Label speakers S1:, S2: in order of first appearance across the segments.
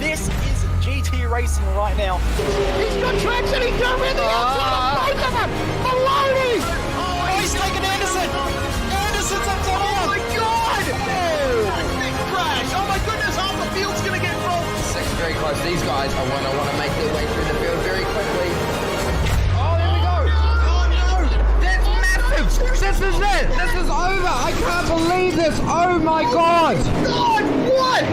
S1: This is GT racing right now.
S2: He's got traction, he's got rid of the outside of both of them! Maloney!
S1: Oh, he's taken Anderson! Anderson's up top!
S2: Oh my god! Oh. Big crash! Oh my goodness, half the field's gonna get rolled!
S3: Section's very close. These guys are want to make their way through the field very quickly.
S2: Oh, there we go!
S3: Oh no! That's massive! This is it! This is over! I can't believe this! Oh my god!
S2: God, what?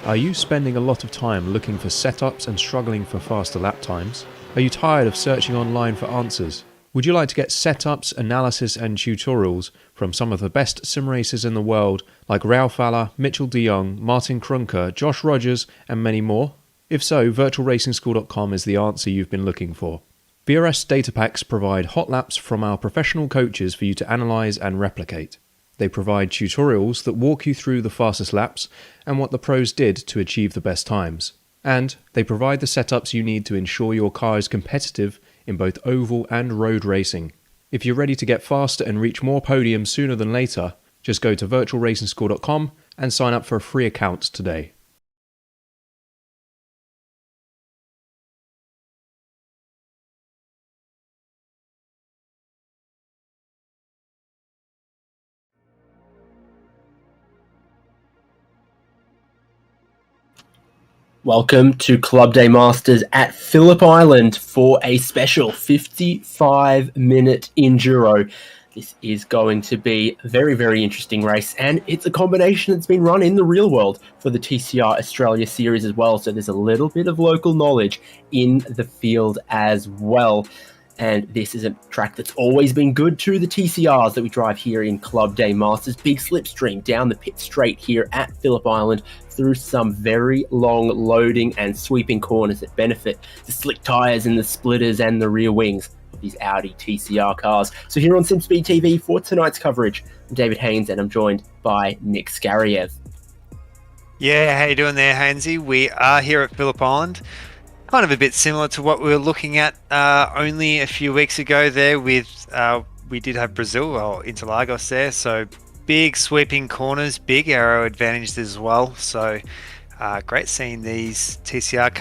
S4: Are you spending a lot of time looking for setups and struggling for faster lap times? Are you tired of searching online for answers? Would you like to get setups, analysis and tutorials from some of the best sim racers in the world like Ralph Alla, Mitchell de Jong, Martin Krunker, Josh Rogers and many more? If so, virtualracingschool.com is the answer you've been looking for. VRS data packs provide hot laps from our professional coaches for you to analyse and replicate. They provide tutorials that walk you through the fastest laps and what the pros did to achieve the best times. And they provide the setups you need to ensure your car is competitive in both oval and road racing. If you're ready to get faster and reach more podiums sooner than later, just go to virtualracingschool.com and sign up for a free account today.
S5: Welcome to Club Day Masters at Phillip Island for a special 55-minute enduro. This is going to be a very, very interesting race, and it's a combination that's been run in the real world for the TCR Australia Series as well, so there's a little bit of local knowledge in the field as well. And this is a track that's always been good to the TCRs that we drive here in Club Day Masters. Big slipstream down the pit straight here at Phillip Island through some very long loading and sweeping corners that benefit the slick tyres and the splitters and the rear wings of these Audi TCR cars. So here on SimSpeed TV for tonight's coverage, I'm David Haynes and I'm joined by Nick Skariev.
S6: Yeah, how you doing there, Hainesy? We are here at Phillip Island. Kind of a bit similar to what we were looking at only a few weeks ago there with, we did have Brazil, or Interlagos there, so big sweeping corners, big aero advantages as well, so great seeing these TCR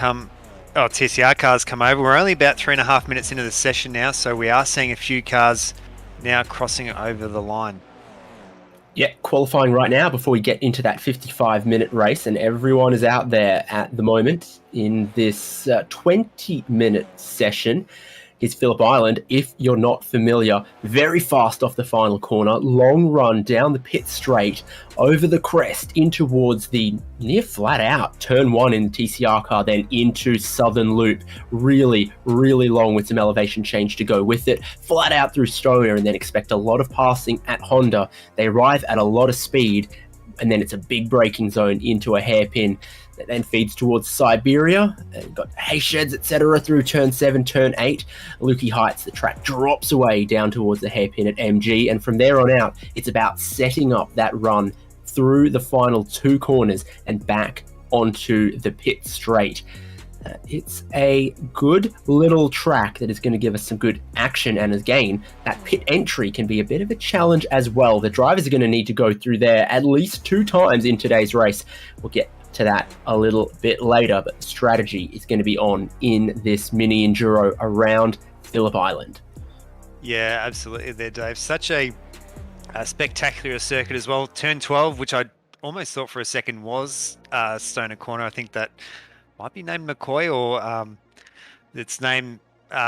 S6: cars come over. We're only about 3.5 minutes into the session now, so we are seeing a few cars now crossing over the line.
S5: Yeah, qualifying right now before we get into that 55-minute race, and everyone is out there at the moment in this 20-minute session. Here's Phillip Island. If you're not familiar, very fast off the final corner, long run down the pit straight, over the crest in towards the near flat out turn one in the TCR car, then into Southern Loop. Really, really long with some elevation change to go with it. Flat out through Stoner, and then expect a lot of passing at Honda. They arrive at a lot of speed, and then it's a big braking zone into a hairpin that then feeds towards Siberia. You've got hay sheds, etc. through turn 7, turn 8. Lukey Heights, the track drops away down towards the hairpin at MG, and from there on out, it's about setting up that run through the final two corners and back onto the pit straight. It's a good little track that is going to give us some good action, and again, that pit entry can be a bit of a challenge as well. The drivers are going to need to go through there at least 2 times in today's race. We'll get to that a little bit later, but the strategy is going to be on in this mini enduro around Phillip Island.
S6: Yeah, absolutely there, Dave. Such a spectacular circuit as well. Turn 12, which I almost thought for a second was Stoner Corner. I think that might be named McCoy, or its name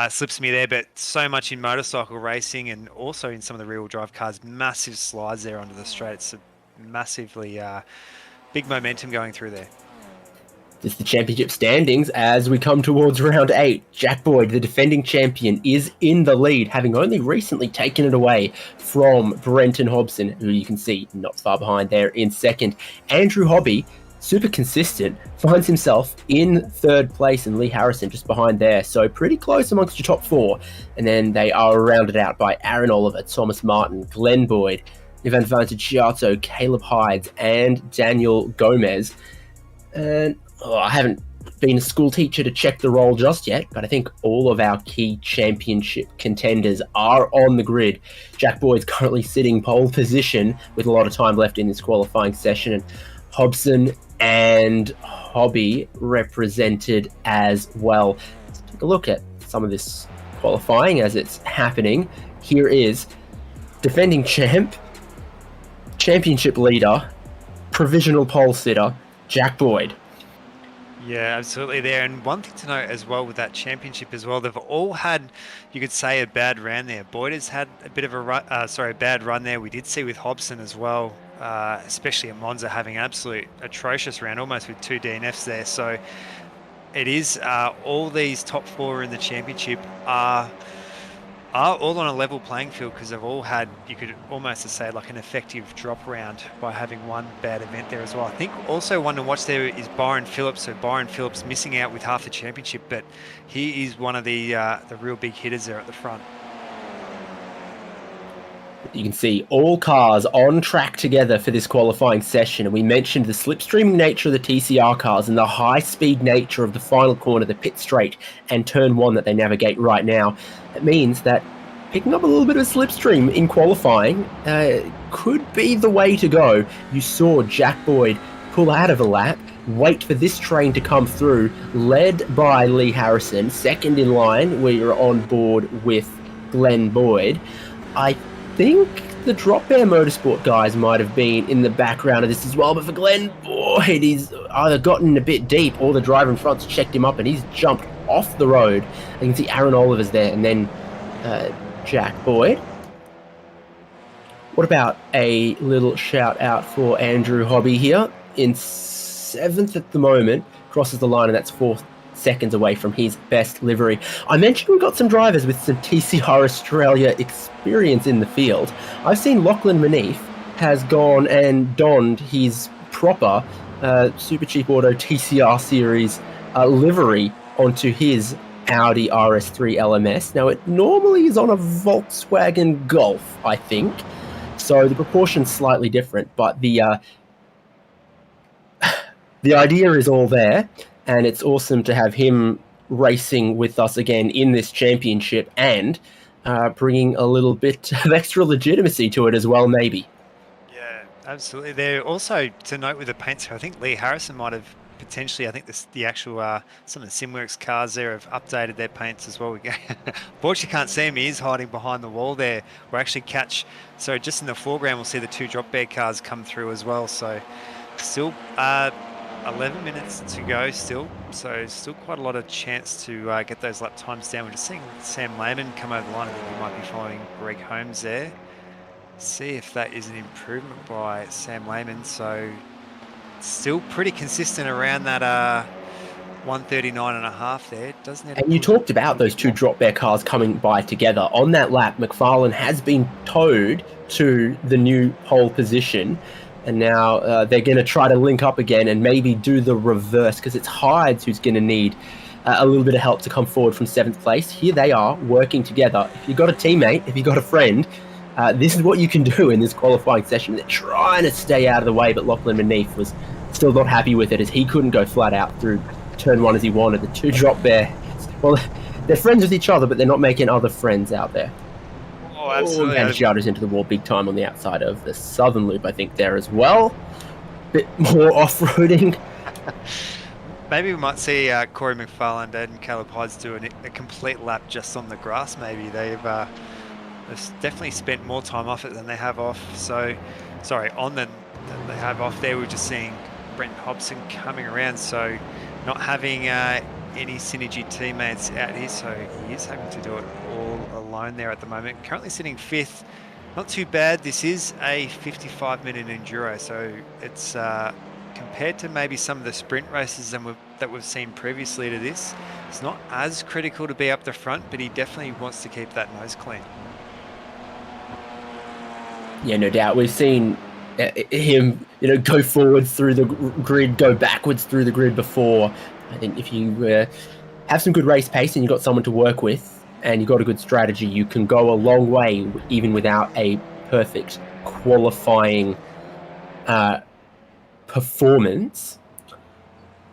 S6: slips me there, but so much in motorcycle racing and also in some of the rear-wheel drive cars. Massive slides there onto the straight. It's a massively big momentum going through there.
S5: This is the championship standings as we come towards round 8. Jack Boyd, the defending champion, is in the lead, having only recently taken it away from Brenton Hobson, who you can see not far behind there in second. Andrew Hobby, super consistent, finds himself in 3rd place, and Lee Harrison just behind there. So pretty close amongst your top 4. And then they are rounded out by Aaron Oliver, Thomas Martin, Glenn Boyd, Ivan Vantagiato, Caleb Hyde, and Daniel Gomez. And I haven't been a school teacher to check the roll just yet, but I think all of our key championship contenders are on the grid. Jack Boyd's currently sitting pole position with a lot of time left in this qualifying session, and Hobson and Hobby represented as well. Let's take a look at some of this qualifying as it's happening. Here is defending champ, championship leader, provisional pole sitter, Jack Boyd.
S6: Yeah, absolutely there. And one thing to note as well with that championship as well, they've all had, you could say, a bad round there. Boyd has had a bit of a bad run there. We did see with Hobson as well, especially at Monza, having an absolute atrocious round, almost with 2 DNFs there. So it is all these top 4 in the championship are all on a level playing field, because they've all had, you could almost say, like an effective drop round by having one bad event there as well. I think also one to watch there is Byron Phillips. So Byron Phillips missing out with half the championship, but he is one of the real big hitters there at the front.
S5: You can see all cars on track together for this qualifying session, and we mentioned the slipstreaming nature of the TCR cars and the high-speed nature of the final corner, the pit straight and turn 1 that they navigate right now. It means that picking up a little bit of slipstream in qualifying could be the way to go. You saw Jack Boyd pull out of a lap, wait for this train to come through, led by Lee Harrison. Second in line, we are on board with Glenn Boyd. I think the Drop Bear Motorsport guys might have been in the background of this as well, but for Glenn Boyd, he's either gotten a bit deep or the driver in front's checked him up and he's jumped off the road. You can see Aaron Oliver's there, and then Jack Boyd. What about a little shout out for Andrew Hobby here in 7th at the moment, crosses the line, and that's 4 seconds away from his best livery. I mentioned we've got some drivers with some TCR Australia experience in the field. I've seen Lachlan Manif has gone and donned his proper Super Cheap Auto TCR Series livery onto his Audi RS3 LMS. Now, it normally is on a Volkswagen Golf, I think, so the proportion's slightly different, but the idea is all there, and it's awesome to have him racing with us again in this championship and bringing a little bit of extra legitimacy to it as well, maybe.
S6: Yeah, absolutely. There also, to note with the paints, I think Lee Harrison might have potentially, I think the actual, some of the SimWorks cars there have updated their paints as well. Unfortunately, can't see him. He is hiding behind the wall there. We'll actually catch, so just in the foreground, we'll see the 2 Drop Bear cars come through as well. So still 11 minutes to go still. So still quite a lot of chance to get those lap times down. We're just seeing Sam Lehman come over the line. I think we might be following Greg Holmes there. See if that is an improvement by Sam Lehman. So still pretty consistent around that 139.5 there. Doesn't it?
S5: And you talked about those 2 Drop Bear cars coming by together. On that lap, Mcfarlane has been towed to the new pole position, and now they're going to try to link up again and maybe do the reverse, because it's Hyde who's going to need a little bit of help to come forward from 7th place. Here they are working together. If you've got a teammate, if you've got a friend, this is what you can do in this qualifying session. They're trying to stay out of the way, but Lachlan Manif was still not happy with it, as he couldn't go flat out through turn 1 as he wanted. The 2 Drop Bear, well, they're friends with each other, but they're not making other friends out there.
S6: Oh, absolutely.
S5: And shatters into the wall big time on the outside of the southern loop, I think, there as well. Bit more off-roading.
S6: Maybe we might see Corey McFarland and Caleb Hyde do a complete lap just on the grass. Maybe they've definitely spent more time off it than they have off. So, sorry, on than they have off there. We're just seeing Brent Hobson coming around, so not having any synergy teammates out here, so he is having to do it all alone there at the moment. Currently sitting 5th, not too bad. This is a 55-minute enduro, so it's compared to maybe some of the sprint races that we've seen previously to this, it's not as critical to be up the front, but he definitely wants to keep that nose clean.
S5: Yeah, no doubt. We've seen him, go forward through the grid, go backwards through the grid before. I think if you have some good race pace and you've got someone to work with and you've got a good strategy, you can go a long way even without a perfect qualifying performance.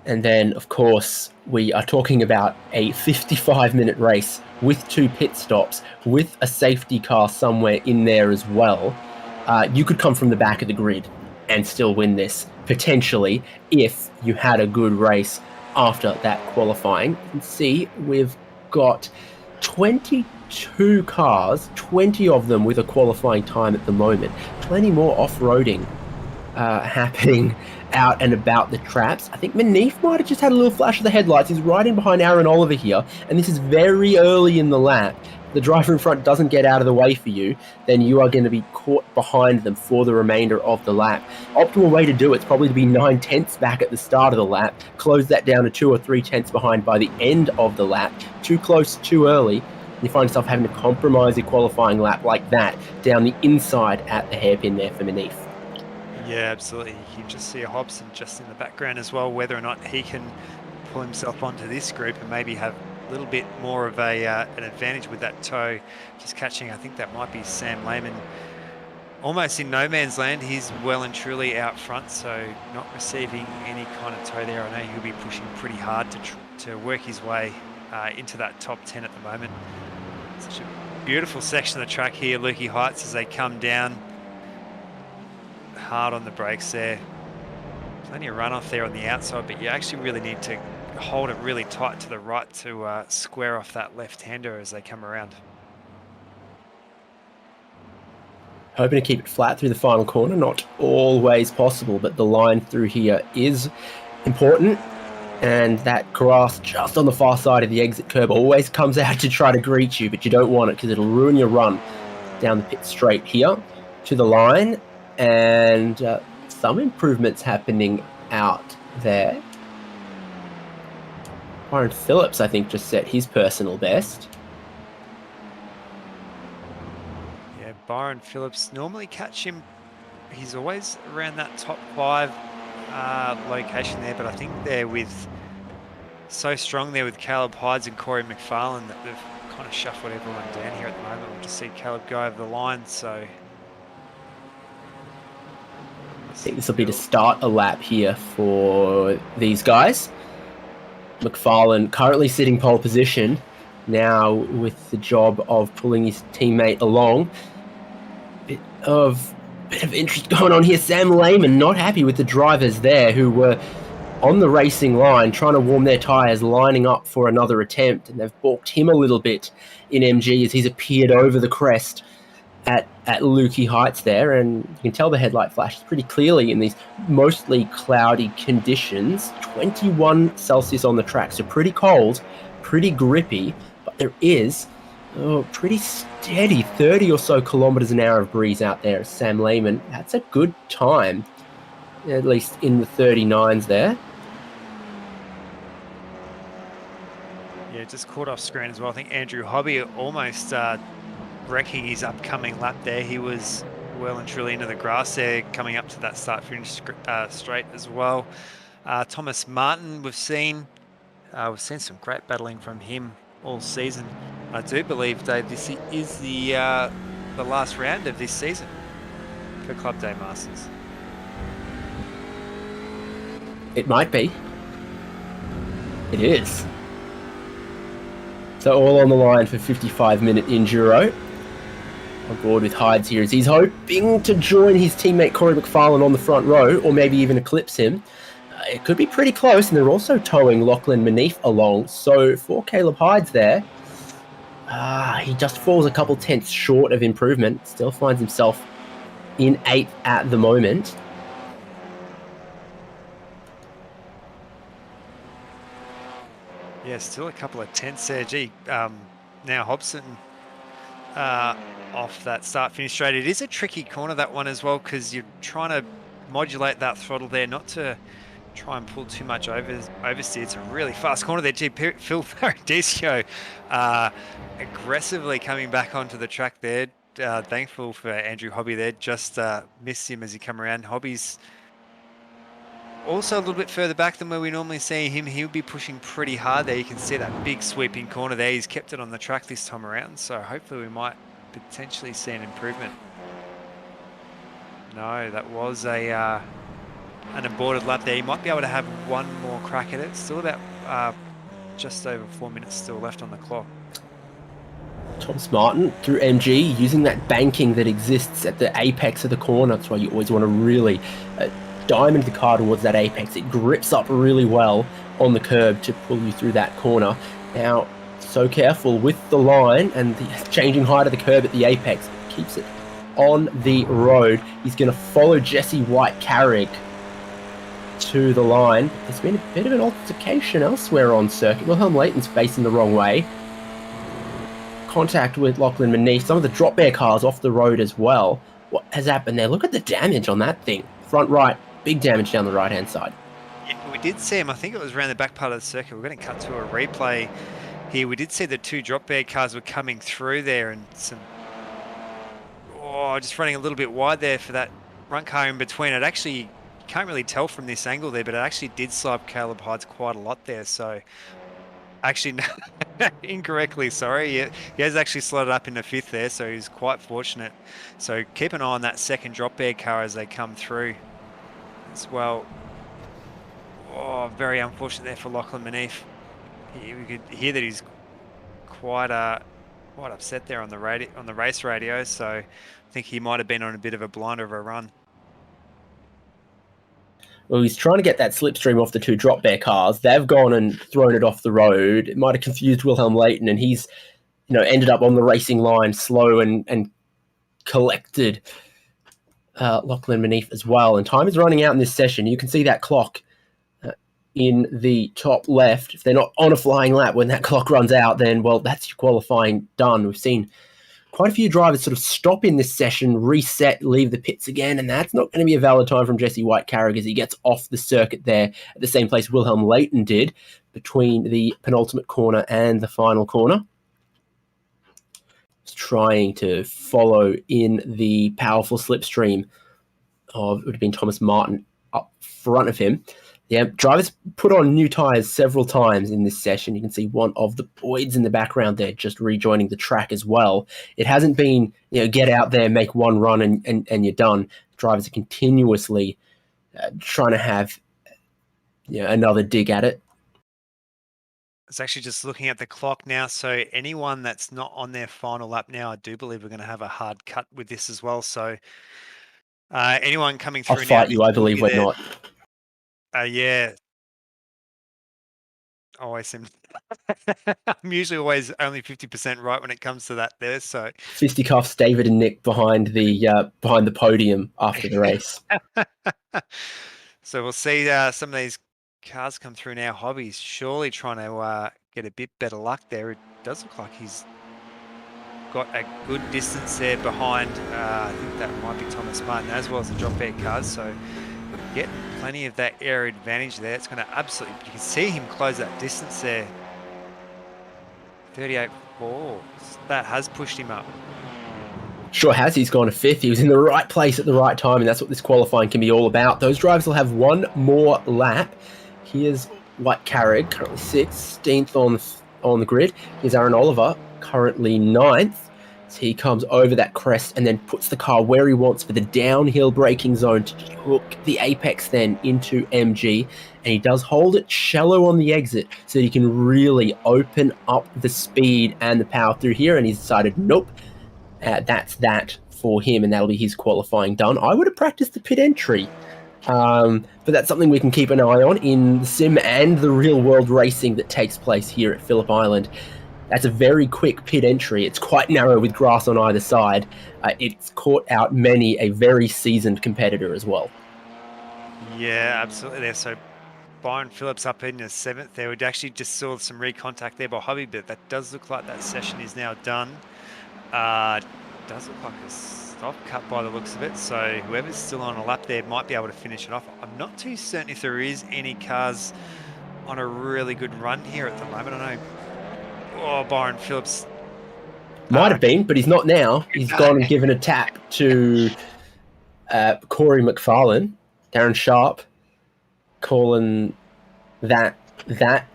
S5: And then, of course, we are talking about a 55-minute race with 2 pit stops, with a safety car somewhere in there as well. You could come from the back of the grid and still win this, potentially, if you had a good race after that qualifying. You can see we've got 22 cars, 20 of them with a qualifying time at the moment. Plenty more off-roading happening out and about the traps. I think Manif might have just had a little flash of the headlights. He's right in behind Aaron Oliver here, and this is very early in the lap. The driver in front doesn't get out of the way for you, then you are going to be caught behind them for the remainder of the lap. Optimal way to do it's probably to be 9/10 back at the start of the lap, close that down to 2 or 3/10 behind by the end of the lap. Too close, too early, and you find yourself having to compromise your qualifying lap like that down the inside at the hairpin there for Manif.
S6: Yeah, absolutely. You can just see a Hobson just in the background as well, whether or not he can pull himself onto this group and maybe have a little bit more of an advantage with that toe. Just catching, I think that might be Sam Lehman. Almost in no man's land. He's well and truly out front, so not receiving any kind of toe there. I know he'll be pushing pretty hard to work his way into that top 10 at the moment. Such a beautiful section of the track here, Lukey Heights, as they come down. Hard on the brakes there. Plenty of runoff there on the outside, but you actually really need to hold it really tight to the right to square off that left-hander as they come around.
S5: Hoping to keep it flat through the final corner, not always possible, but the line through here is important. And that grass just on the far side of the exit curb always comes out to try to greet you, but you don't want it because it'll ruin your run down the pit straight here to the line. And some improvements happening out there. Byron Phillips, I think, just set his personal best.
S6: Yeah, Byron Phillips, normally catch him, he's always around that top 5 location there, but I think they're so strong there with Caleb Hydes and Corey Mcfarlane that they've kind of shuffled everyone down here at the moment. We'll just see Caleb go over the line, so
S5: I think this will be to start a lap here for these guys. Mcfarlane currently sitting pole position, now with the job of pulling his teammate along. Bit of interest going on here. Sam Lehman not happy with the drivers there who were on the racing line trying to warm their tyres, lining up for another attempt, and they've balked him a little bit in MG as he's appeared over the crest at Lukey Heights there, and you can tell the headlight flashes pretty clearly in these mostly cloudy conditions. 21 Celsius on the track, so pretty cold, pretty grippy, but there is pretty steady 30 or so kilometers an hour of breeze out there. Sam Lehman, that's a good time, at least in the 39s there.
S6: yeah, just caught off screen as well. I think Andrew Hobby almost wrecking his upcoming lap there. He was well and truly into the grass there, coming up to that start-finish straight as well. Thomas Martin, we've seen some great battling from him all season. I do believe, Dave, this is the last round of this season for Club Day Masters.
S5: It might be. It is. So all on the line for 55-minute enduro. On board with Hyde here as he's hoping to join his teammate Corey Mcfarlane on the front row, or maybe even eclipse him. It could be pretty close, and they're also towing Lachlan Manif along. So for Caleb Hyde's there, he just falls a couple tenths short of improvement. Still finds himself in 8th at the moment.
S6: Yeah, still a couple of tenths there. Gee, now Hobson off that start-finish straight. It is a tricky corner, that one as well, because you're trying to modulate that throttle there, not to try and pull too much oversteer. It's a really fast corner there. Gee, Phil Paradisio aggressively coming back onto the track there. Thankful for Andrew Hobby there. Just missed him as he come around. Hobby's also a little bit further back than where we normally see him. He'll be pushing pretty hard there. You can see that big sweeping corner there. He's kept it on the track this time around, so hopefully we might potentially see an improvement. No, that was a an aborted lap there. He might be able to have one more crack at it. Still about just over 4 minutes still left on the clock.
S5: Thomas Martin through MG using that banking that exists at the apex of the corner. That's why you always want to really diamond the car towards that apex. It grips up really well on the curb to pull you through that corner. Now, so careful with the line and the changing height of the curb at the apex. Keeps it on the road. He's going to follow Jesse White-Carrick to the line. There's been a bit of an altercation elsewhere on circuit. Wilhelm Leighton's facing the wrong way. Contact with Lachlan Manif. Some of the drop bear cars off the road as well. What has happened there? Look at the damage on that thing. Front right, big damage down the right-hand side.
S6: Yeah, we did see him. I think it was around the back part of the circuit. We're going to cut to a replay here. We did see the two drop bear cars were coming through there and some... just running a little bit wide there for that front car in between. It actually, you can't really tell from this angle there, but it actually did slide Caleb Hyde quite a lot there. So, actually, no, incorrectly, sorry. He has actually slotted up into fifth there, so he's quite fortunate. So, keep an eye on that second drop bear car as they come through as well. Very unfortunate there for Lachlan Manif. We could hear that he's quite upset there on the race radio, so I think he might have been on a bit of a blinder of a run.
S5: Well, he's trying to get that slipstream off the two drop bear cars. They've gone and thrown it off the road. It might have confused Wilhelm Leighton, and he's, ended up on the racing line slow and collected Lachlan Manif as well. And time is running out in this session. You can see that clock in the top left. If they're not on a flying lap when that clock runs out, then, well, that's your qualifying done. We've seen quite a few drivers sort of stop in this session, reset, leave the pits again, and that's not going to be a valid time from Jesse White-Carrick as he gets off the circuit there at the same place Wilhelm Leighton did between the penultimate corner and the final corner. He's trying to follow in the powerful slipstream of, it would have been Thomas Martin up front of him. Yeah, drivers put on new tyres several times in this session. You can see one of the Boyds in the background there just rejoining the track as well. It hasn't been, get out there, make one run and you're done. Drivers are continuously trying to have another dig at it.
S6: It's actually just looking at the clock now. So anyone that's not on their final lap now, I do believe we're going to have a hard cut with this as well. So anyone coming through
S5: I'll fight
S6: now,
S5: you, I believe we're not.
S6: Yeah. Always seem. I'm usually always only 50% right when it comes to that there. So
S5: fisticuffs David and Nick behind the podium after the race.
S6: So we'll see some of these cars come through now. Hobby's surely trying to get a bit better luck there. It does look like he's got a good distance there behind. I think that might be Thomas Martin as well as the drop bear cars. So getting plenty of that air advantage there. It's going to absolutely, you can see him close that distance there. 38.4. That has pushed him up.
S5: Sure has. He's gone to fifth. He was in the right place at the right time, and that's what this qualifying can be all about. Those drivers will have one more lap. Here's White-Carrick, currently 16th on the grid. Here's Aaron Oliver, currently 9th. So he comes over that crest and then puts the car where he wants for the downhill braking zone to hook the apex then into MG. And he does hold it shallow on the exit so that he can really open up the speed and the power through here. And he's decided, nope, that's that for him, and that'll be his qualifying done. I would have practiced the pit entry. But that's something we can keep an eye on in the sim and the real world racing that takes place here at Phillip Island. That's a very quick pit entry. It's quite narrow with grass on either side. It's caught out many a very seasoned competitor as well.
S6: Yeah, absolutely there. So Byron Phillips up in the 7th there. We actually just saw some recontact there by Hobby, but that does look like that session is now done. Does look like a stop cut by the looks of it. So whoever's still on a lap there might be able to finish it off. I'm not too certain if there is any cars on a really good run here at the moment. I know. Oh, Byron Phillips.
S5: Might have been, but he's not now. He's gone and given a tap to Corey Mcfarlane. Darren Sharp calling that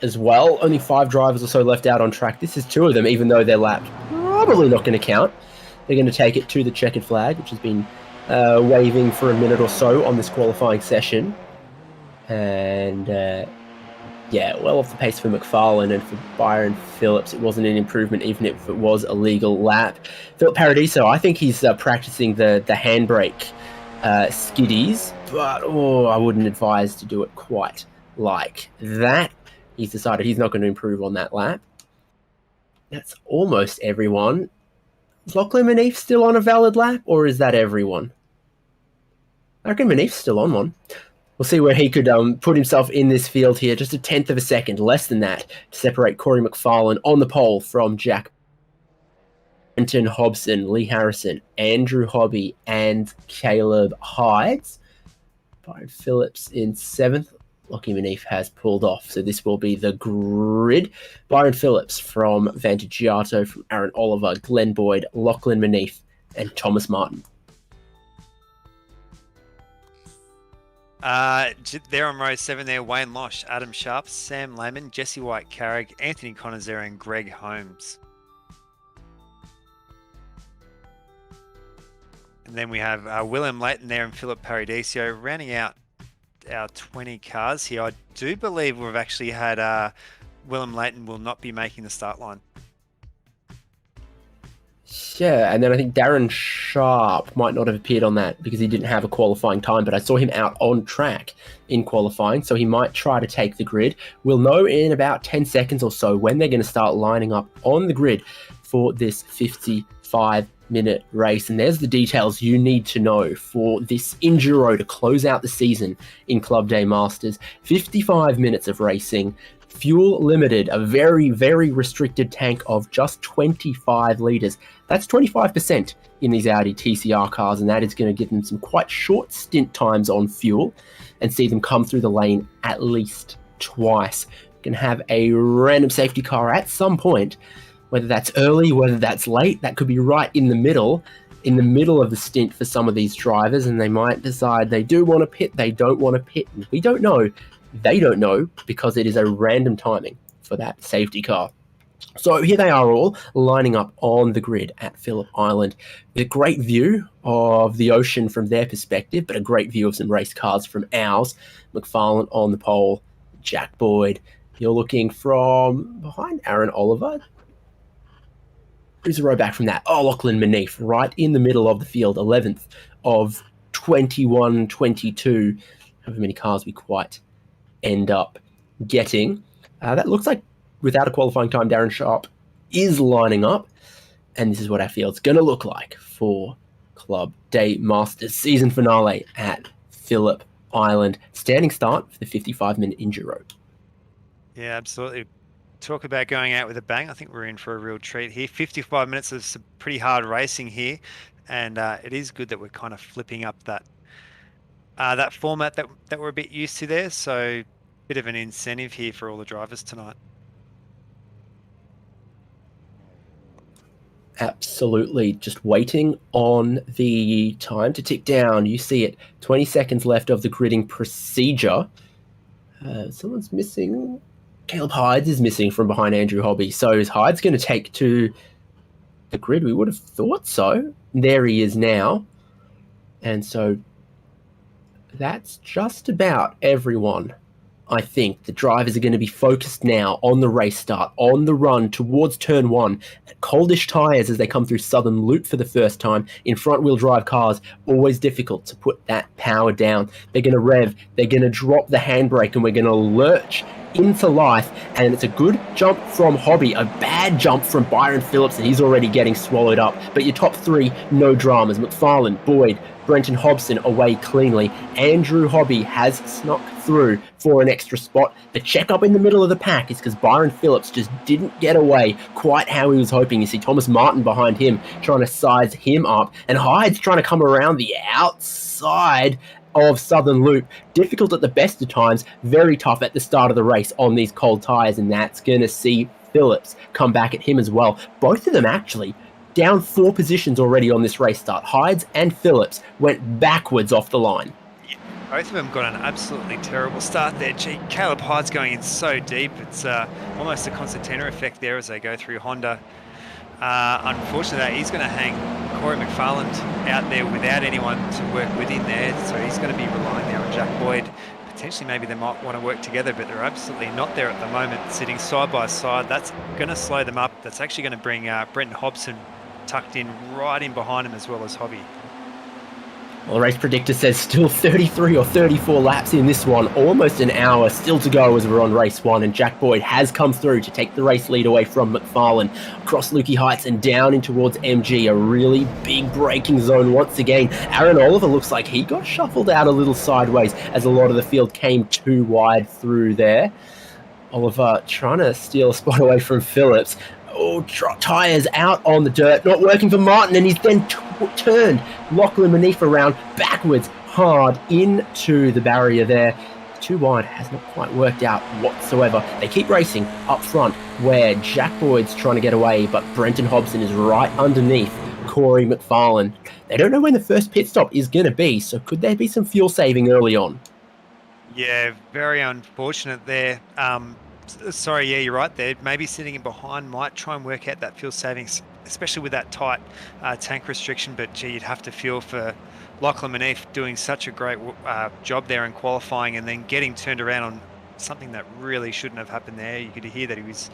S5: as well. Only 5 drivers or so left out on track. This is 2 of them, even though their lap's probably not going to count. They're going to take it to the checkered flag, which has been waving for a minute or so on this qualifying session. And yeah, well off the pace for Mcfarlane, and for Byron Phillips, it wasn't an improvement even if it was a legal lap. Philip Paradiso, I think he's practicing the handbrake skiddies, but I wouldn't advise to do it quite like that. He's decided he's not going to improve on that lap. That's almost everyone. Is Lachlan Manif still on a valid lap, or is that everyone? I reckon Manif's still on one. We'll see where he could put himself in this field here. Just a tenth of a second, less than that, to separate Corey Mcfarlane on the pole from Jack Brenton Hobson, Lee Harrison, Andrew Hobby, and Caleb Hyde. Byron Phillips in 7th. Lockie Manif has pulled off, so this will be the grid. Byron Phillips from Vantagiato, from Aaron Oliver, Glenn Boyd, Lachlan Manif, and Thomas Martin.
S6: There on row 7 there, Wayne Losh, Adam Sharp, Sam Lehman, Jesse White-Carrick, Anthony Conazera, and Greg Holmes. And then we have William Layton there and Philip Paradiso rounding out our 20 cars here. I do believe we've actually had William Layton will not be making the start line.
S5: Yeah, and then I think Darren Sharp might not have appeared on that because he didn't have a qualifying time, but I saw him out on track in qualifying, so he might try to take the grid. We'll know in about 10 seconds or so when they're going to start lining up on the grid for this 55-minute race. And there's the details you need to know for this Enduro to close out the season in Club Day Masters. 55 minutes of racing. Fuel limited, a very, very restricted tank of just 25 litres. That's 25% in these Audi TCR cars, and that is going to give them some quite short stint times on fuel and see them come through the lane at least twice. You can have a random safety car at some point, whether that's early, whether that's late. That could be right in the middle of the stint for some of these drivers, and they might decide they do want to pit, they don't want to pit. We don't know. They don't know because it is a random timing for that safety car. So here they are all lining up on the grid at Phillip Island with a great view of the ocean from their perspective, but a great view of some race cars from ours. Mcfarlane on the pole, Jack Boyd. You're looking from behind Aaron Oliver. Who's a row back from that? Oh, Lachlan Manif, right in the middle of the field, 11th of 21, 22. However many cars we quite end up getting. That looks like without a qualifying time, Darren Sharp is lining up, and this is what our field's going to look like for Club Day Masters season finale at Phillip Island. Standing start for the 55-minute Enduro.
S6: Yeah, absolutely. Talk about going out with a bang. I think we're in for a real treat here. 55 minutes of some pretty hard racing here, and it is good that we're kind of flipping up that format that we're a bit used to there. So bit of an incentive here for all the drivers tonight.
S5: Absolutely. Just waiting on the time to tick down. You see it. 20 seconds left of the gridding procedure. Someone's missing. Caleb Hyde is missing from behind Andrew Hobby. So is Hyde's going to take to the grid? We would have thought so. There he is now. And so that's just about everyone. I think the drivers are going to be focused now on the race start, on the run towards turn 1. Coldish tyres as they come through Southern Loop for the first time in front-wheel drive cars. Always difficult to put that power down. They're going to rev, they're going to drop the handbrake, and we're going to lurch into life. And it's a good jump from Hobby, a bad jump from Byron Phillips, and he's already getting swallowed up. But your top 3, no dramas. Mcfarlane, Boyd, Brenton Hobson away cleanly. Andrew Hobby has snuck through for an extra spot. The check up in the middle of the pack is because Byron Phillips just didn't get away quite how he was hoping. You see Thomas Martin behind him trying to size him up, and Hyde's trying to come around the outside of Southern Loop. Difficult at the best of times, very tough at the start of the race on these cold tyres, and that's going to see Phillips come back at him as well. Both of them actually down 4 positions already on this race start. Hyde and Phillips went backwards off the line.
S6: Yeah, both of them got an absolutely terrible start there. Gee, Caleb Hyde's going in so deep. It's almost a concertina effect there as they go through Honda. Unfortunately, he's going to hang Corey Mcfarlane out there without anyone to work with him there. So he's going to be relying there on Jack Boyd potentially maybe they might want to work together, but they're absolutely not there at the moment, sitting side by side. That's going to slow them up. That's actually going to bring Brenton Hobson tucked in right in behind him, as well as Hobby.
S5: Well, the race predictor says still 33 or 34 laps in this one, almost an hour still to go as we're on race 1, and Jack Boyd has come through to take the race lead away from Mcfarlane, across Lukey Heights and down in towards MG, a really big braking zone once again. Aaron Oliver looks like he got shuffled out a little sideways as a lot of the field came too wide through there. Oliver trying to steal a spot away from Phillips. Oh, tyres out on the dirt, not working for Martin, and he's then turned Lachlan Manif around backwards hard into the barrier there. Too wide, has not quite worked out whatsoever. They keep racing up front where Jack Boyd's trying to get away, but Brenton Hobson is right underneath Corey Mcfarlane. They don't know when the first pit stop is going to be, so could there be some fuel saving early on?
S6: Yeah, very unfortunate there. Sorry, yeah, you're right there. Maybe sitting in behind might try and work out that fuel savings, especially with that tight tank restriction. But gee, you'd have to feel for Lachlan Manif doing such a great job there in qualifying, and then getting turned around on something that really shouldn't have happened there. You could hear that he was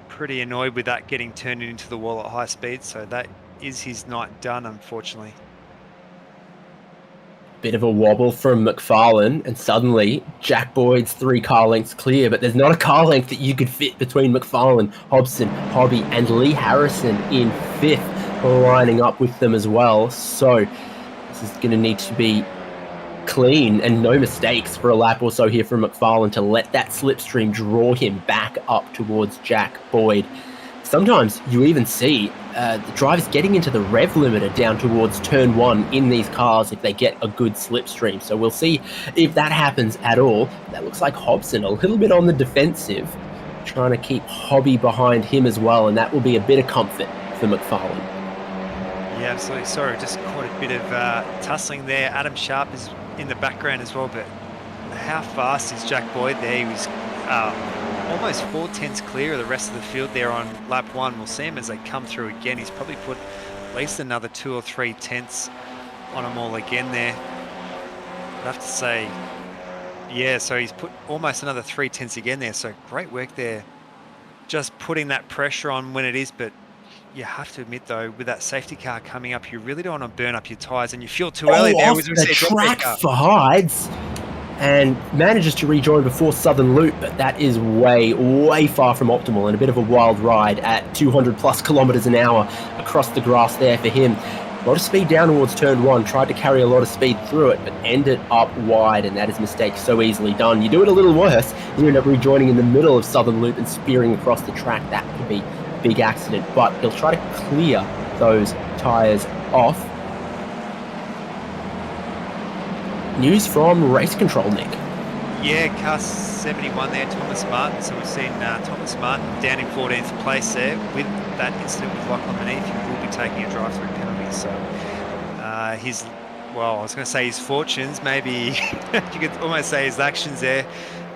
S6: pretty annoyed with that getting turned into the wall at high speed. So that is his night done, unfortunately.
S5: Bit of a wobble from Mcfarlane, and suddenly Jack Boyd's 3 car lengths clear, but there's not a car length that you could fit between Mcfarlane, Hobson, Hobby, and Lee Harrison in 5th, lining up with them as well. So this is going to need to be clean and no mistakes for a lap or so here from Mcfarlane to let that slipstream draw him back up towards Jack Boyd. Sometimes you even see the drivers getting into the rev limiter down towards turn 1 in these cars if they get a good slipstream. So we'll see if that happens at all. That looks like Hobson a little bit on the defensive, trying to keep Hobby behind him as well, and that will be a bit of comfort for Mcfarlane.
S6: Yeah, absolutely. Sorry, just caught a bit of tussling there. Adam Sharp is in the background as well, but how fast is Jack Boyd there? He was almost 4/10 clear of the rest of the field there on lap 1. We'll see him as they come through again. He's probably put at least another 2 or 3 tenths on them all again there. I'd have to say, yeah, so he's put almost another 3 tenths again there. So great work there, just putting that pressure on when it is. But you have to admit, though, with that safety car coming up, you really don't want to burn up your tyres, and you feel too early there.
S5: Off the track for Hydes, and manages to rejoin before Southern Loop, but that is way, way far from optimal, and a bit of a wild ride at 200 plus kilometers an hour across the grass there for him. A lot of speed down towards turn 1, tried to carry a lot of speed through it, but ended up wide, and that is a mistake so easily done. You do it a little worse, you end up rejoining in the middle of Southern Loop and spearing across the track. That could be a big accident, but he'll try to clear those tyres off. News from Race Control, Nick.
S6: Yeah, car 71 there, Thomas Martin. So we've seen Thomas Martin down in 14th place there. With that incident with Lachlan Manif, he will be taking a drive-through penalty. So I was going to say his fortunes, maybe you could almost say his actions there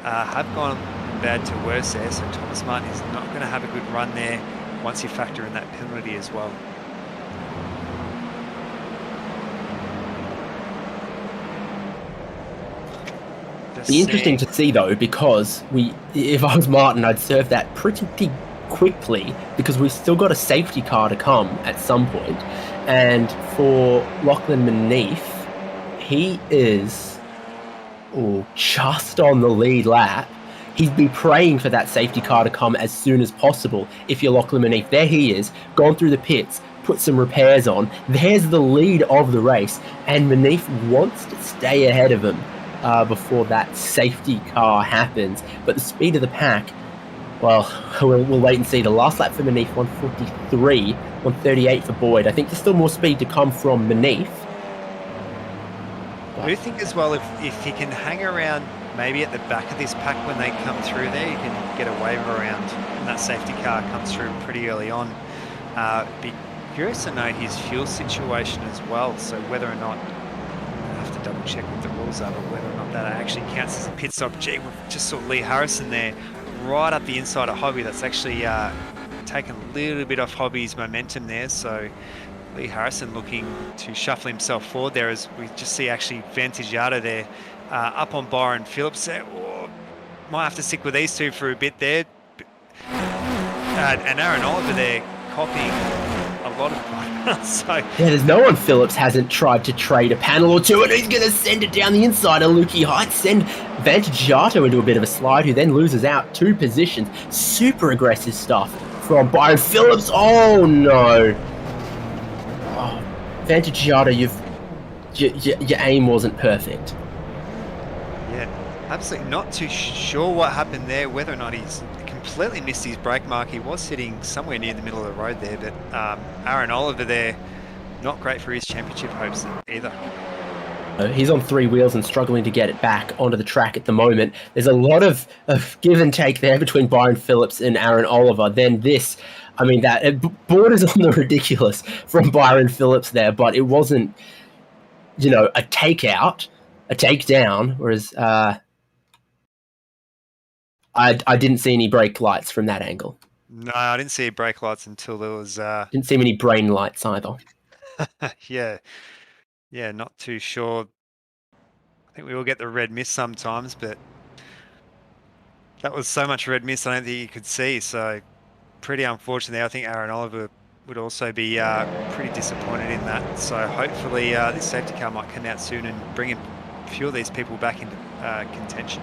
S6: have gone bad to worse there. So Thomas Martin is not going to have a good run there once you factor in that penalty as well.
S5: Be interesting to see though, because if I was Martin, I'd serve that pretty quickly, because we've still got a safety car to come at some point. And for Lachlan Manif, he is just on the lead lap. He'd be praying for that safety car to come as soon as possible. If you're Lachlan Manif, there he is, gone through the pits, put some repairs on. There's the lead of the race, and Manif wants to stay ahead of him before that safety car happens. But the speed of the pack, well, we'll wait and see. The last lap for Manif, 143, 138 for Boyd. I think there's still more speed to come from Manif.
S6: I do think as well, if he can hang around maybe at the back of this pack when they come through there, you can get a wave around, and that safety car comes through pretty early on. Be curious to know his fuel situation as well, so whether or not, I have to double check what the rules are, but whether or not that actually counts as a pit stop. Gee, we just saw Lee Harrison there right up the inside of Hobby. That's actually taken a little bit off Hobby's momentum there, so Lee Harrison looking to shuffle himself forward there, as we just see actually Vantagiata there up on Byron Phillips. Might have to stick with these two for a bit there. And Aaron Oliver there copying a lot of so
S5: Yeah, there's no one Phillips hasn't tried to trade a panel or two, and he's going to send it down the inside of Lukey Hyde, send Vantagiato into a bit of a slide, who then loses out 2 positions. Super aggressive stuff from Byron Phillips. Oh, no. Oh, Vantagiato, your aim wasn't perfect.
S6: Yeah, absolutely not too sure what happened there, whether or not he's completely missed his brake mark. He was sitting somewhere near the middle of the road there, but Aaron Oliver there, not great for his championship hopes either.
S5: He's on 3 wheels and struggling to get it back onto the track at the moment. There's a lot of give and take there between Byron Phillips and Aaron Oliver. Then this, I mean, that it borders on the ridiculous from Byron Phillips there, but it wasn't, you know, a takeout, a takedown, whereas I didn't see any brake lights from that angle.
S6: No, I didn't see brake lights until there was...
S5: Didn't see many brain lights either.
S6: Yeah, not too sure. I think we all get the red mist sometimes, but that was so much red mist I don't think you could see. So pretty unfortunate there. I think Aaron Oliver would also be pretty disappointed in that. So hopefully this safety car might come out soon and bring a few of these people back into contention.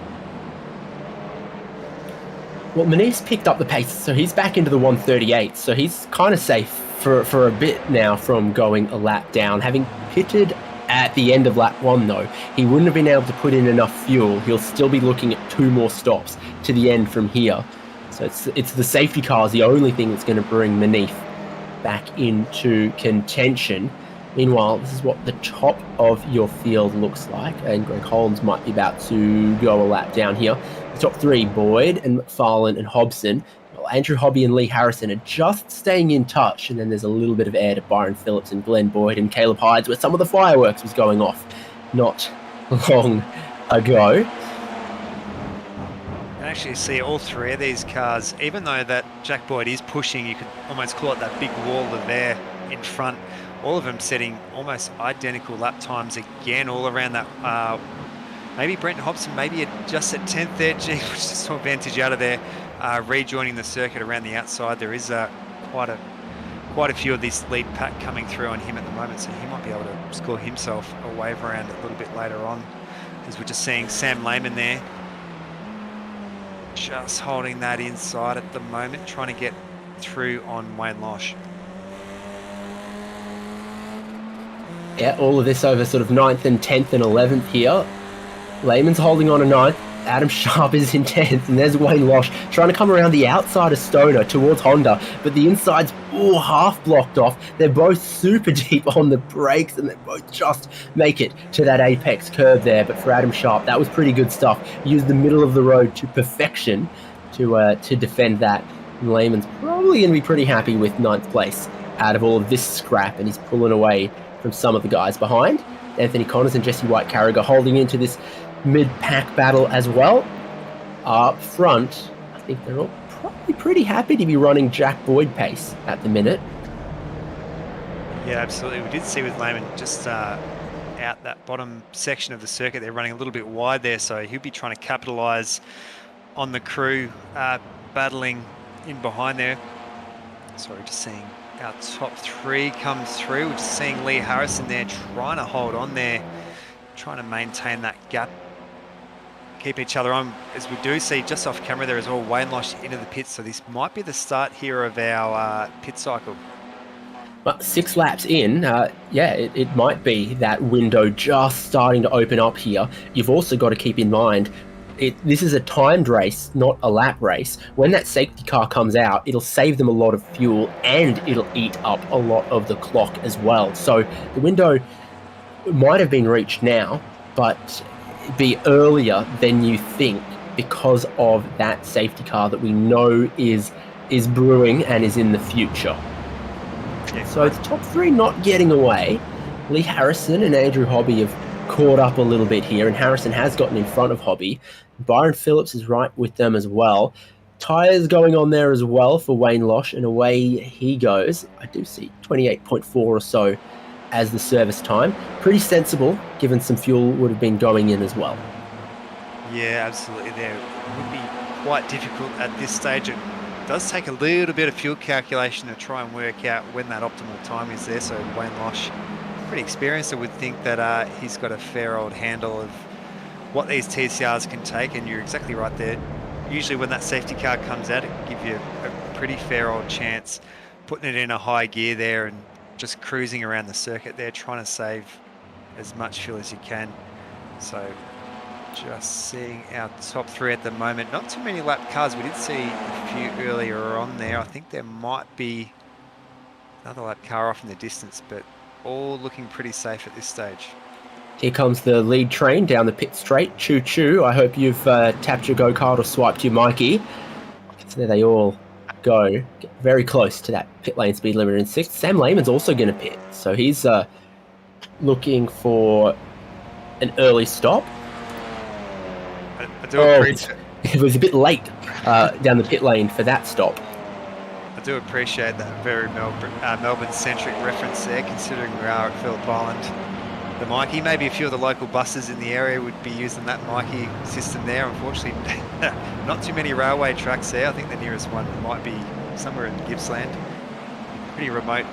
S5: Well, Manif's picked up the pace, so he's back into the 138. So he's kind of safe for a bit now from going a lap down. Having pitted at the end of lap 1, though, he wouldn't have been able to put in enough fuel. He'll still be looking at 2 more stops to the end from here. So it's the safety car is the only thing that's going to bring Manif back into contention. Meanwhile, this is what the top of your field looks like, and Greg Holmes might be about to go a lap down here. The top 3, Boyd and Mcfarlane and Hobson. Well, Andrew Hobby and Lee Harrison are just staying in touch, and then there's a little bit of air to Byron Phillips and Glenn Boyd and Caleb Hyde, where some of the fireworks was going off not long ago.
S6: You can actually see all 3 of these cars, even though that Jack Boyd is pushing, you could almost call it that big wall of air in front. All of them setting almost identical lap times again, all around that. Maybe Brent Hobson, maybe just at 10th there. Gee, which is some advantage out of there. Rejoining the circuit around the outside. There is quite a few of this lead pack coming through on him at the moment, so he might be able to score himself a wave around a little bit later on. As we're just seeing Sam Lehman there, just holding that inside at the moment, trying to get through on Wayne Losh.
S5: Yeah, all of this over sort of 9th and 10th and 11th here. Lehman's holding on to 9th. Adam Sharp is in 10th, and there's Wayne Losh trying to come around the outside of Stoner towards Honda, but the inside's half blocked off. They're both super deep on the brakes, and they both just make it to that apex curve there. But for Adam Sharp, that was pretty good stuff. He used the middle of the road to perfection to defend that. And Lehman's probably going to be pretty happy with 9th place out of all of this scrap, and he's pulling away from some of the guys behind. Anthony Connors and Jesse White-Carriger holding into this mid-pack battle as well. Up front, I think they're all probably pretty happy to be running Jack Boyd pace at the minute.
S6: Yeah, absolutely. We did see with Lehman just out that bottom section of the circuit, they're running a little bit wide there, so he'll be trying to capitalise on the crew battling in behind there. Sorry, just seeing our top 3 come through. We're just seeing Lee Harrison there trying to hold on there, trying to maintain that gap, keep each other on. As we do see just off camera there as well, Wayne Losh into the pits, so this might be the start here of our pit cycle.
S5: But 6 laps in, it might be that window just starting to open up here. You've also got to keep in mind, this is a timed race, not a lap race. When that safety car comes out, it'll save them a lot of fuel, and it'll eat up a lot of the clock as well. So the window might have been reached now, but be earlier than you think because of that safety car that we know is brewing and is in the future. So the top 3 not getting away. Lee Harrison and Andrew Hobby have caught up a little bit here, and Harrison has gotten in front of Hobby. Byron Phillips is right with them as well. Tyres going on there as well for Wayne Losh, and away he goes. I do see 28.4 or so as the service time. Pretty sensible, given some fuel would have been going in as well.
S6: Yeah, absolutely. There would be quite difficult at this stage. It does take a little bit of fuel calculation to try and work out when that optimal time is there. So Wayne Losh, pretty experienced, I would think that he's got a fair old handle of what these TCRs can take. And you're exactly right there. Usually when that safety car comes out, it can give you a pretty fair old chance putting it in a high gear there and just cruising around the circuit there, trying to save as much fuel as you can. So just seeing our top three at the moment. Not too many lap cars. We did see a few earlier on there. I think there might be another lap car off in the distance, but all looking pretty safe at this stage.
S5: Here comes the lead train down the pit straight. Choo choo. I hope you've tapped your go-kart or swiped your Mikey. So there they all go. Get very close to that pit lane speed limiter in sixth. Sam Lehman's also going to pit. So he's looking for an early stop.
S6: I do appreciate
S5: it was a bit late down the pit lane for that stop.
S6: I do appreciate that very Melbourne-centric reference there, considering we are at Phillip Island. The Mikey, maybe a few of the local buses in the area would be using that Mikey system there. Unfortunately, not too many railway tracks there. I think the nearest one might be somewhere in Gippsland. Pretty remote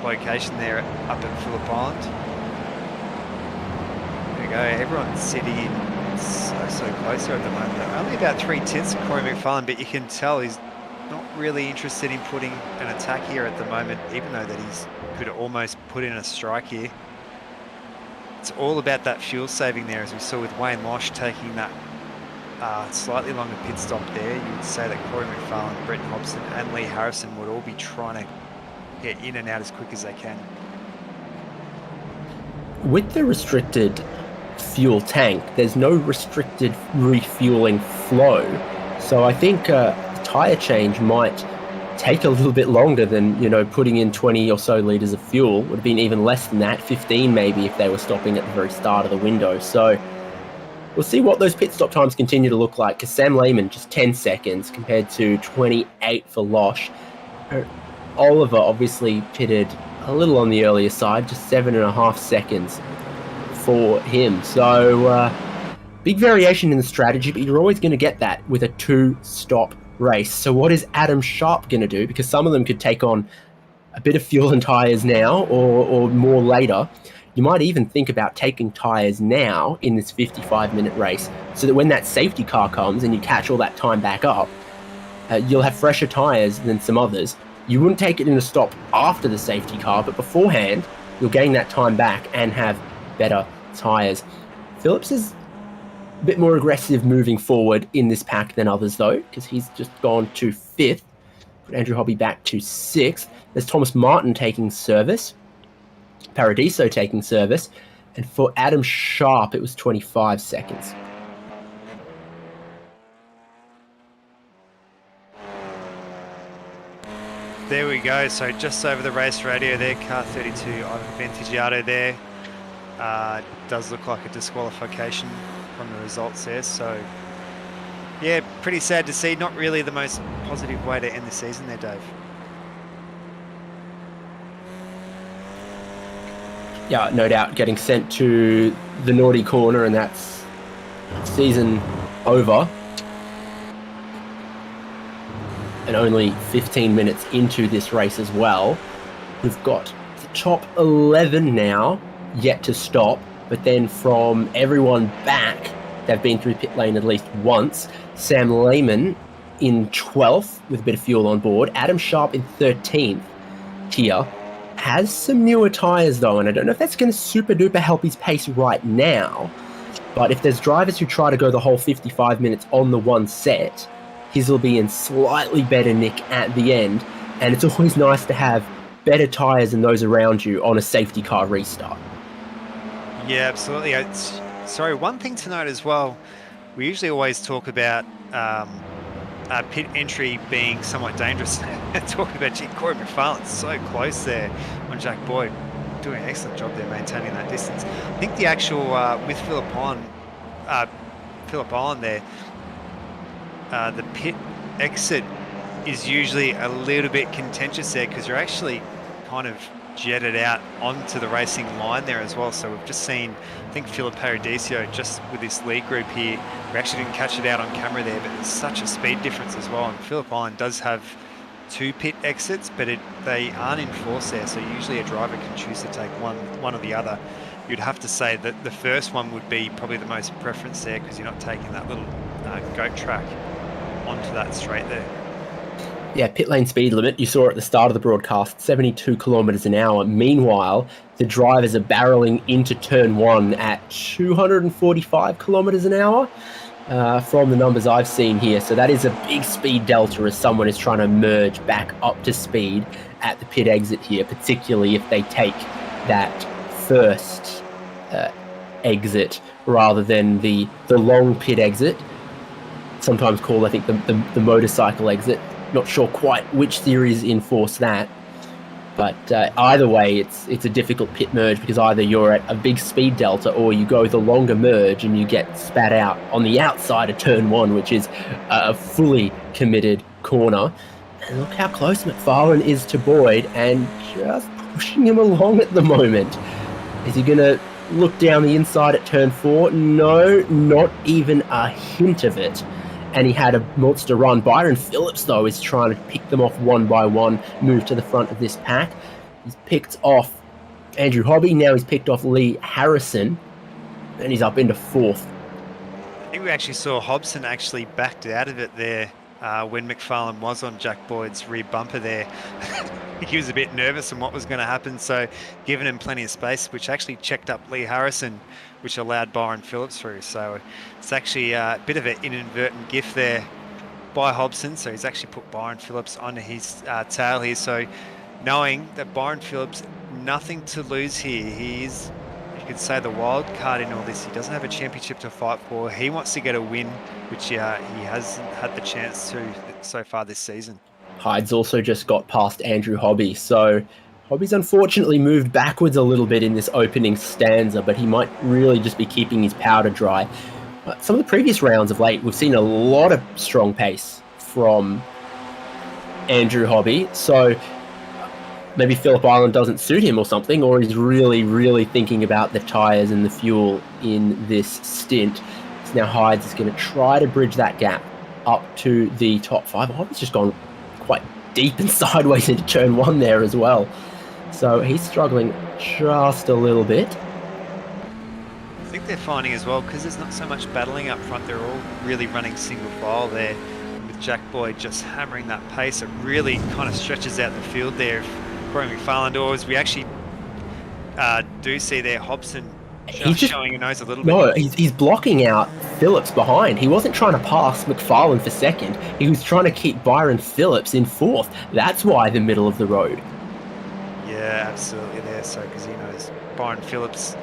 S6: location there up at Phillip Island. There we go. Everyone's sitting in so close here at the moment. Only about 3 tenths of Corey Mcfarlane, but you can tell he's not really interested in putting an attack here at the moment, even though that he's could almost put in a strike here. It's all about that fuel saving there, as we saw with Wayne Losh taking that slightly longer pit stop there. You would say that Corey Mcfarlane, Brett Hobson and Lee Harrison would all be trying to get in and out as quick as they can.
S5: With the restricted fuel tank, there's no restricted refueling flow. So I think a tyre change might take a little bit longer than, putting in 20 or so litres of fuel. Would have been even less than that, 15 maybe, if they were stopping at the very start of the window. So we'll see what those pit stop times continue to look like, because Sam Lehman just 10 seconds compared to 28 for Losh. Oliver obviously pitted a little on the earlier side, just 7.5 seconds for him. So big variation in the strategy, but you're always going to get that with a 2-stop race. So what is Adam Sharp going to do? Because some of them could take on a bit of fuel and tyres now or more later. You might even think about taking tyres now in this 55-minute race so that when that safety car comes and you catch all that time back up, you'll have fresher tyres than some others. You wouldn't take it in a stop after the safety car, but beforehand, you'll gain that time back and have better tyres. Phillips is a bit more aggressive moving forward in this pack than others, though, because he's just gone to 5th. Put Andrew Hobby back to 6th. There's Thomas Martin taking service. Paradiso taking service. And for Adam Sharp, it was 25 seconds.
S6: There we go. So just over the race radio there, car 32, Ivan Ventigiato there. Does look like a disqualification from the results there. So, yeah, pretty sad to see. Not really the most positive way to end the season there, Dave.
S5: Yeah, no doubt. Getting sent to the naughty corner, and that's season over. And only 15 minutes into this race as well. We've got the top 11 now yet to stop, but then from everyone back, they've been through pit lane at least once. Sam Lehman in 12th with a bit of fuel on board. Adam Sharp in 13th here. Has some newer tyres though, and I don't know if that's going to super duper help his pace right now, but if there's drivers who try to go the whole 55 minutes on the one set, his will be in slightly better nick at the end, and it's always nice to have better tyres than those around you on a safety car restart.
S6: Yeah, absolutely. Sorry, one thing to note as well, we usually always talk about pit entry being somewhat dangerous. Talking about Corey Mcfarlane, so close there on Jack Boyd, doing an excellent job there maintaining that distance. I think the actual, with Phillip Island there, the pit exit is usually a little bit contentious there because you're actually kind of jetted out onto the racing line there as well. So we've just seen, I think Philip Paradiso just with this lead group here. We actually didn't catch it out on camera there, but there's such a speed difference as well. And Phillip Island does have 2 pit exits, but they aren't enforced there. So usually a driver can choose to take one or the other. You'd have to say that the first one would be probably the most preference there, because you're not taking that little goat track onto that straight there.
S5: Yeah, pit lane speed limit, you saw at the start of the broadcast, 72 kilometres an hour. Meanwhile, the drivers are barreling into turn 1 at 245 kilometres an hour from the numbers I've seen here. So that is a big speed delta as someone is trying to merge back up to speed at the pit exit here, particularly if they take that first exit rather than the long pit exit, sometimes called, I think, the motorcycle exit. Not sure quite which series enforce that, but either way, it's a difficult pit merge, because either you're at a big speed delta or you go the longer merge and you get spat out on the outside of turn 1, which is a fully committed corner. And look how close Mcfarlane is to Boyd, and just pushing him along at the moment. Is he going to look down the inside at turn 4? No, not even a hint of it. And he had a monster run. Byron Phillips, though, is trying to pick them off one by one, move to the front of this pack. He's picked off Andrew Hobby. Now he's picked off Lee Harrison, and he's up into 4th.
S6: I think we actually saw Hobson actually backed out of it there when Mcfarlane was on Jack Boyd's rear bumper there. I think he was a bit nervous on what was going to happen, so giving him plenty of space, which actually checked up Lee Harrison, which allowed Byron Phillips through. So it's actually a bit of an inadvertent gift there by Hobson. So he's actually put Byron Phillips on his tail here. So knowing that Byron Phillips, nothing to lose here. He is, you could say, the wild card in all this. He doesn't have a championship to fight for. He wants to get a win, which he hasn't had the chance to so far this season.
S5: Hyde's also just got past Andrew Hobby. So Hobby's unfortunately moved backwards a little bit in this opening stanza, but he might really just be keeping his powder dry. Some of the previous rounds of late, we've seen a lot of strong pace from Andrew Hobby. So maybe Phillip Island doesn't suit him or something, or he's really, really thinking about the tyres and the fuel in this stint. So now Hyde's is going to try to bridge that gap up to the top 5. Hobby's just gone quite deep and sideways into turn 1 there as well. So he's struggling just a little bit.
S6: I think they're finding as well, because there's not so much battling up front, they're all really running single file there. And with Jack Boyd just hammering that pace, it really kind of stretches out the field there. Corey Mcfarlane, or as we actually do see there, Hobson just showing a nose a little bit.
S5: No, he's blocking out Phillips behind. He wasn't trying to pass Mcfarlane for second. He was trying to keep Byron Phillips in 4th. That's why the middle of the road.
S6: Yeah, absolutely there. So, because he knows Byron Phillips,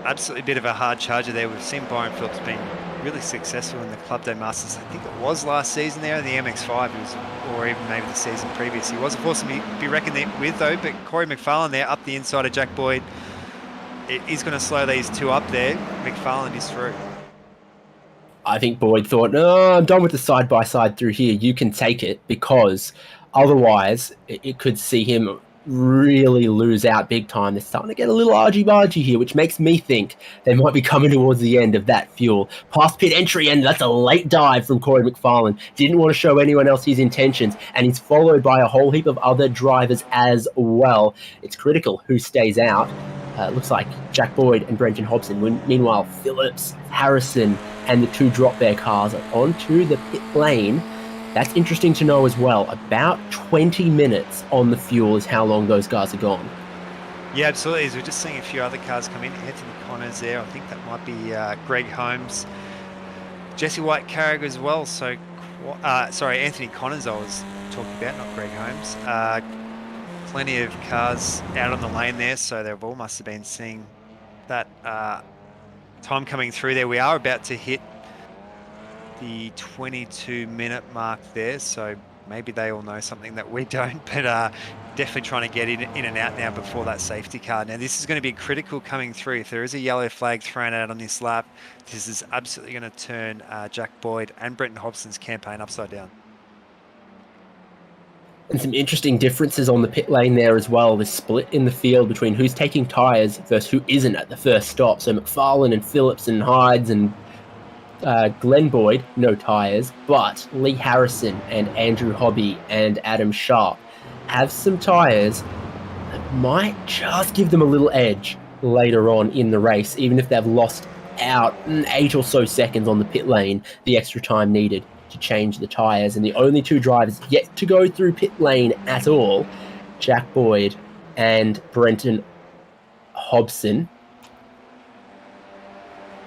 S6: absolutely a bit of a hard charger there. We've seen Byron Phillips being really successful in the Club Day Masters. I think it was last season there in the MX5, or even maybe the season previous. He was a force to be reckoned with, though. But Corey Mcfarlane there up the inside of Jack Boyd. He's going to slow these two up there. Mcfarlane is through.
S5: I think Boyd thought, no, I'm done with the side-by-side through here. You can take it, because otherwise it could see him really lose out big time. They're starting to get a little argy-bargy here, which makes me think they might be coming towards the end of that fuel. Past pit entry, and that's a late dive from Corey Mcfarlane. Didn't want to show anyone else his intentions, and he's followed by a whole heap of other drivers as well. It's critical who stays out. Looks like Jack Boyd and Brenton Hobson. Meanwhile, Phillips, Harrison, and the 2 drop bear cars are onto the pit lane. That's interesting to know as well. About 20 minutes on the fuel is how long those guys are gone.
S6: Yeah, absolutely. As we're just seeing a few other cars come in. Anthony Connors there. I think that might be Greg Holmes. Jesse White Carrick as well. So, sorry, Anthony Connors I was talking about, not Greg Holmes. Plenty of cars out on the lane there, so they've all must have been seeing that time coming through there. We are about to hit the 22-minute mark there, so maybe they all know something that we don't, but definitely trying to get in and out now before that safety car. Now this is going to be critical coming through. If there is a yellow flag thrown out on this lap, this is absolutely going to turn Jack Boyd and Brenton Hobson's campaign upside down.
S5: And some interesting differences on the pit lane there as well. The split in the field between who's taking tyres versus who isn't at the first stop. So Mcfarlane and Phillips and Hydes and Glenn Boyd, no tyres, but Lee Harrison and Andrew Hobby and Adam Sharp have some tyres that might just give them a little edge later on in the race, even if they've lost out 8 or so seconds on the pit lane, the extra time needed to change the tyres. And the only two drivers yet to go through pit lane at all, Jack Boyd and Brenton Hobson.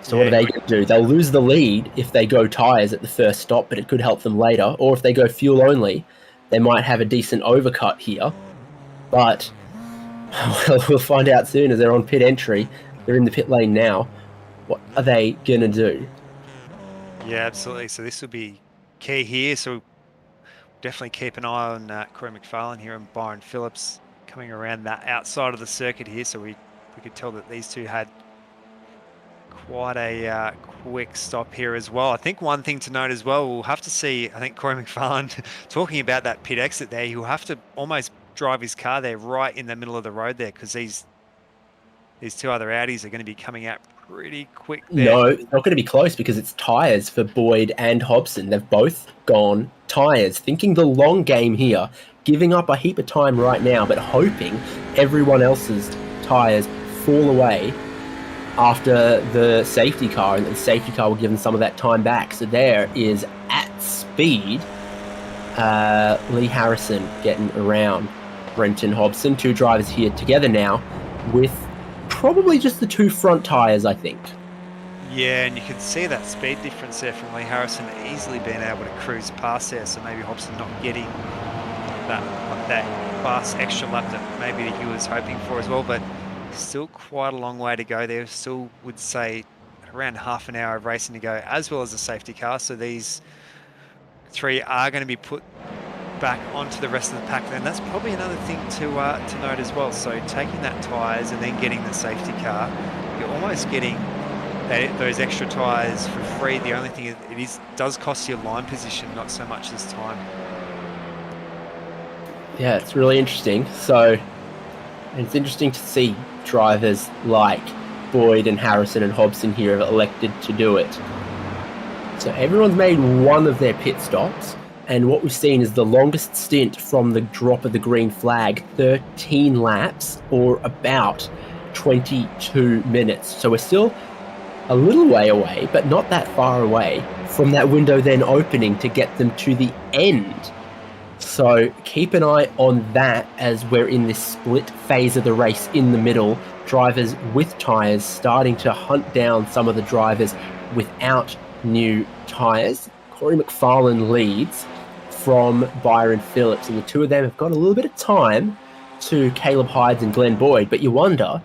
S5: So what are they going to do? They'll lose the lead if they go tyres at the first stop, but it could help them later. Or if they go fuel only, they might have a decent overcut here. But well, we'll find out soon as they're on pit entry. They're in the pit lane now. What are they going to do?
S6: Yeah, absolutely. So this will be key here. So definitely keep an eye on Corey Mcfarlane here and Byron Phillips coming around that outside of the circuit here. So we could tell that these two had quite a quick stop here as well. I think one thing to note as well, we'll have to see, I think Corey Mcfarlane, talking about that pit exit there, he'll have to almost drive his car there right in the middle of the road there, because these two other Audis are going to be coming out pretty quick there.
S5: No, it's not going to be close because it's tyres for Boyd and Hobson. They've both gone tyres, thinking the long game here, giving up a heap of time right now, but hoping everyone else's tyres fall away after the safety car, and the safety car will give them some of that time back. So there is, at speed, Lee Harrison getting around Brenton Hobson. Two drivers here together now with probably just the two front tyres, I think.
S6: Yeah, and you can see that speed difference there from Lee Harrison easily being able to cruise past there. So maybe Hobson not getting that fast extra lap that maybe he was hoping for as well, but still quite a long way to go there. Still would say around half an hour of racing to go, as well as the safety car. So these three are going to be put back onto the rest of the pack. And that's probably another thing to note as well. So taking that tyres and then getting the safety car, you're almost getting those extra tyres for free. The only thing is it does cost you line position, not so much this time.
S5: Yeah, it's really interesting. So it's interesting to see drivers like Boyd and Harrison and Hobson here have elected to do it. So everyone's made one of their pit stops, and what we've seen is the longest stint from the drop of the green flag, 13 laps, or about 22 minutes. So we're still a little way away, but not that far away from that window then opening to get them to the end. So keep an eye on that as we're in this split phase of the race in the middle. Drivers with tyres starting to hunt down some of the drivers without new tyres. Corey Mcfarlane leads from Byron Phillips, and the two of them have got a little bit of time to Caleb Hyde and Glenn Boyd. But you wonder,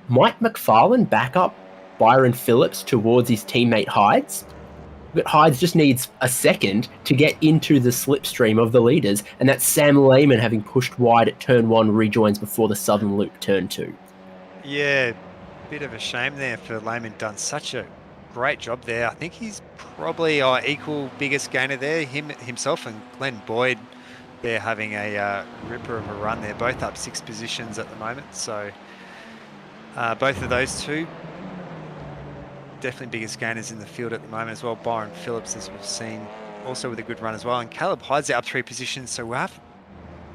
S5: might Mcfarlane back up Byron Phillips towards his teammate Hydes? But Hydes just needs a second to get into the slipstream of the leaders, and that's Sam Lehman having pushed wide at turn 1 rejoins before the southern loop turn 2.
S6: Yeah, bit of a shame there for Lehman. Done such a great job there. I think he's probably our equal biggest gainer there, himself and Glenn Boyd. They're having a ripper of a run there, both up 6 positions at the moment. So both of those two definitely biggest gainers in the field at the moment as well. Byron Phillips, as we've seen, also with a good run as well. And Caleb Hyde's up 3 positions, so we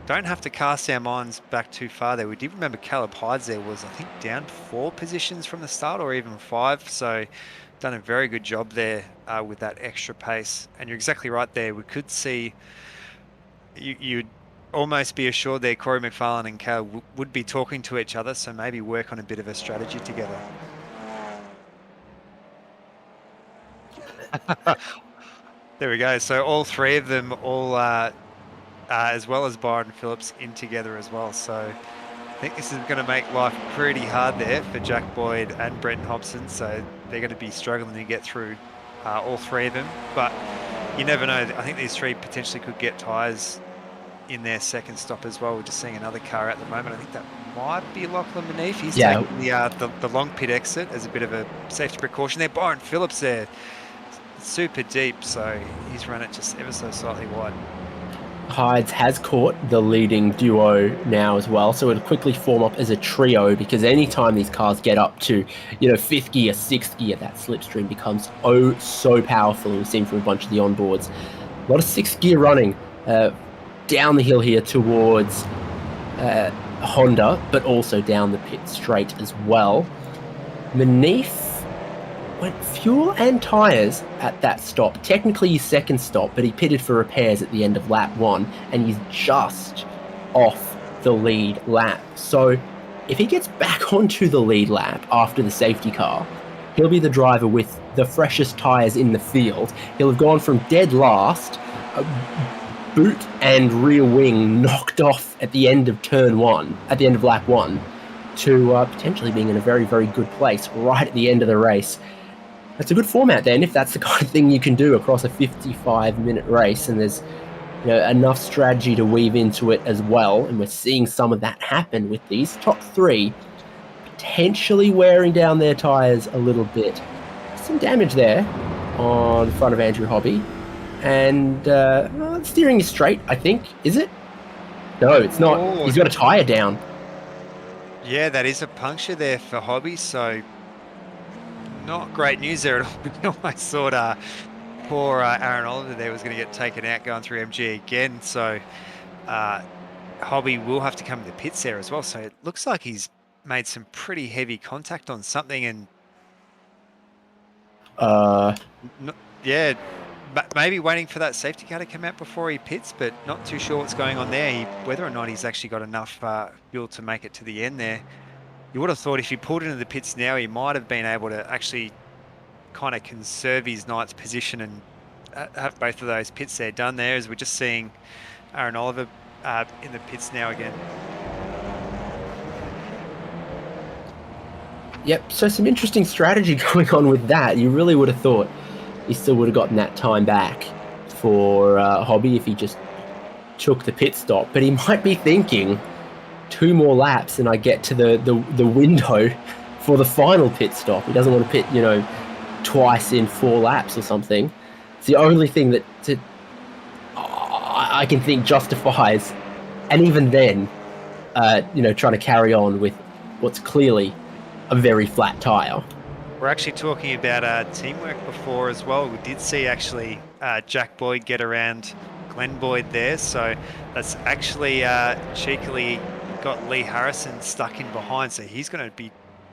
S6: don't have to cast our minds back too far there. We did remember Caleb Hyde's there was, I think, down 4 positions from the start, or even 5. So done a very good job there with that extra pace. And you're exactly right there. We could see, you'd almost be assured there Corey Mcfarlane and Caleb would be talking to each other, so maybe work on a bit of a strategy together. There we go. So all 3 of them, as well as Byron Phillips, in together as well. So I think this is going to make life pretty hard there for Jack Boyd and Brenton Hobson. So they're going to be struggling to get through all 3 of them. But you never know. I think these 3 potentially could get tyres in their second stop as well. We're just seeing another car at the moment. I think that might be Lachlan Manif. He's taking the long pit exit as a bit of a safety precaution there. Byron Phillips there, super deep, so he's run it just ever so slightly wide.
S5: Hyde has caught the leading duo now as well, so it'll quickly form up as a trio, because anytime these cars get up to, 5th gear, 6th gear, that slipstream becomes oh so powerful, and we've seen from a bunch of the onboards. A lot of 6th gear running down the hill here towards Honda, but also down the pit straight as well. Manif went fuel and tyres at that stop. Technically his second stop, but he pitted for repairs at the end of lap 1, and he's just off the lead lap. So if he gets back onto the lead lap after the safety car, he'll be the driver with the freshest tyres in the field. He'll have gone from dead last, boot and rear wing knocked off at the end of turn 1, at the end of lap 1, to potentially being in a very, very good place right at the end of the race. That's a good format then, if that's the kind of thing you can do across a 55-minute race, and there's enough strategy to weave into it as well, and we're seeing some of that happen with these top 3 potentially wearing down their tyres a little bit. Some damage there on the front of Andrew Hobby, and steering is straight, I think. Is it? No, it's not.
S6: Oh,
S5: he's got a tyre down.
S6: Yeah, that is a puncture there for Hobby, so not great news there at all. We almost thought poor Aaron Oliver there was going to get taken out going through MG again, so Hobby will have to come to the pits there as well. So it looks like he's made some pretty heavy contact on something, and yeah, maybe waiting for that safety car to come out before he pits, but not too sure what's going on there. Whether or not he's actually got enough fuel to make it to the end there. You would have thought if he pulled into the pits now, he might have been able to actually kind of conserve his ninth position and have both of those pits there done there, as we're just seeing Aaron Oliver in the pits now again.
S5: Yep, so some interesting strategy going on with that. You really would have thought he still would have gotten that time back for Hobby if he just took the pit stop, but he might be thinking 2 more laps and I get to the window for the final pit stop. He doesn't want to pit, twice in 4 laps or something. It's the only thing that I can think justifies, and even then, trying to carry on with what's clearly a very flat tyre.
S6: We're actually talking about teamwork before as well. We did see actually Jack Boyd get around Glenn Boyd there, so that's actually cheekily got Lee Harrison stuck in behind, so he's going to be,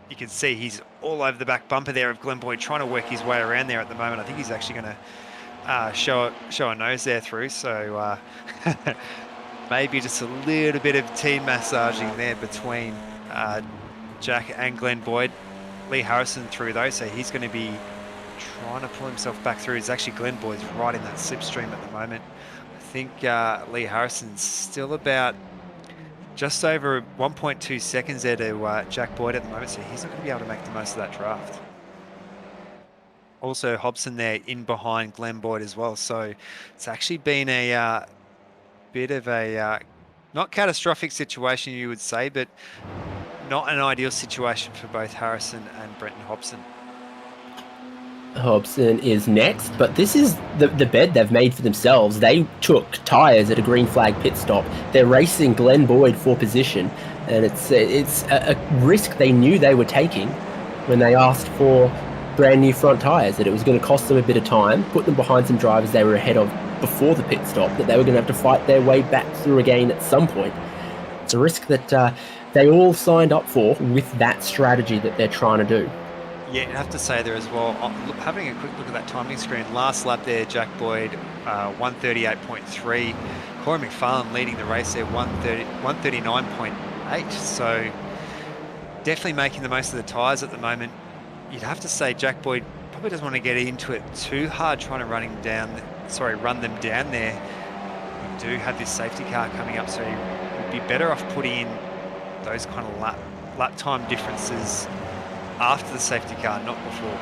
S6: you can see he's all over the back bumper there of Glenn Boyd, trying to work his way around there at the moment. I think he's actually going to show a nose there through, so maybe just a little bit of team massaging there between Jack and Glenn Boyd. Lee Harrison through though, so he's going to be trying to pull himself back through. It's actually Glenn Boyd's right in that slipstream at the moment. I think Lee Harrison's still about just over 1.2 seconds there to Jack Boyd at the moment, so he's not going to be able to make the most of that draft. Also Hobson there in behind Glenn Boyd as well, so it's actually been a bit of a not catastrophic situation, you would say, but not an ideal situation for both Harrison and Brenton Hobson.
S5: Hobson is next, but this is the bed they've made for themselves. They took tyres at a green flag pit stop. They're racing Glenn Boyd for position, and it's a risk they knew they were taking when they asked for brand new front tyres, that it was going to cost them a bit of time, put them behind some drivers they were ahead of before the pit stop, that they were going to have to fight their way back through again at some point. It's a risk that they all signed up for with that strategy that they're trying to do.
S6: Yeah, you have to say there as well, having a quick look at that timing screen, last lap there, Jack Boyd, 138.3. Corey Mcfarlane leading the race there, 139.8. So definitely making the most of the tyres at the moment. You'd have to say Jack Boyd probably doesn't want to get into it too hard, trying to run them down there. We do have this safety car coming up, so you'd be better off putting in those kind of lap time differences after the safety car, not before.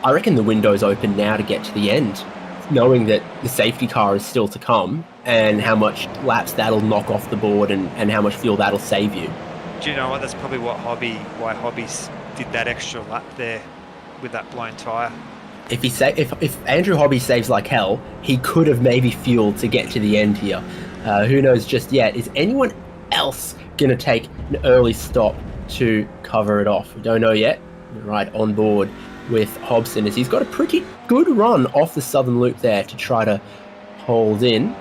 S5: I reckon the window's open now to get to the end, knowing that the safety car is still to come and how much laps that'll knock off the board and how much fuel that'll save you.
S6: Do you know what? That's probably why Hobby did that extra lap there with that blown tyre.
S5: if Andrew Hobby saves like hell, he could have maybe fueled to get to the end here. Who knows just yet? Is anyone else going to take an early stop to cover it off? We don't know yet. We're right on board with Hobson as he's got a pretty good run off the southern loop there to try to hold in.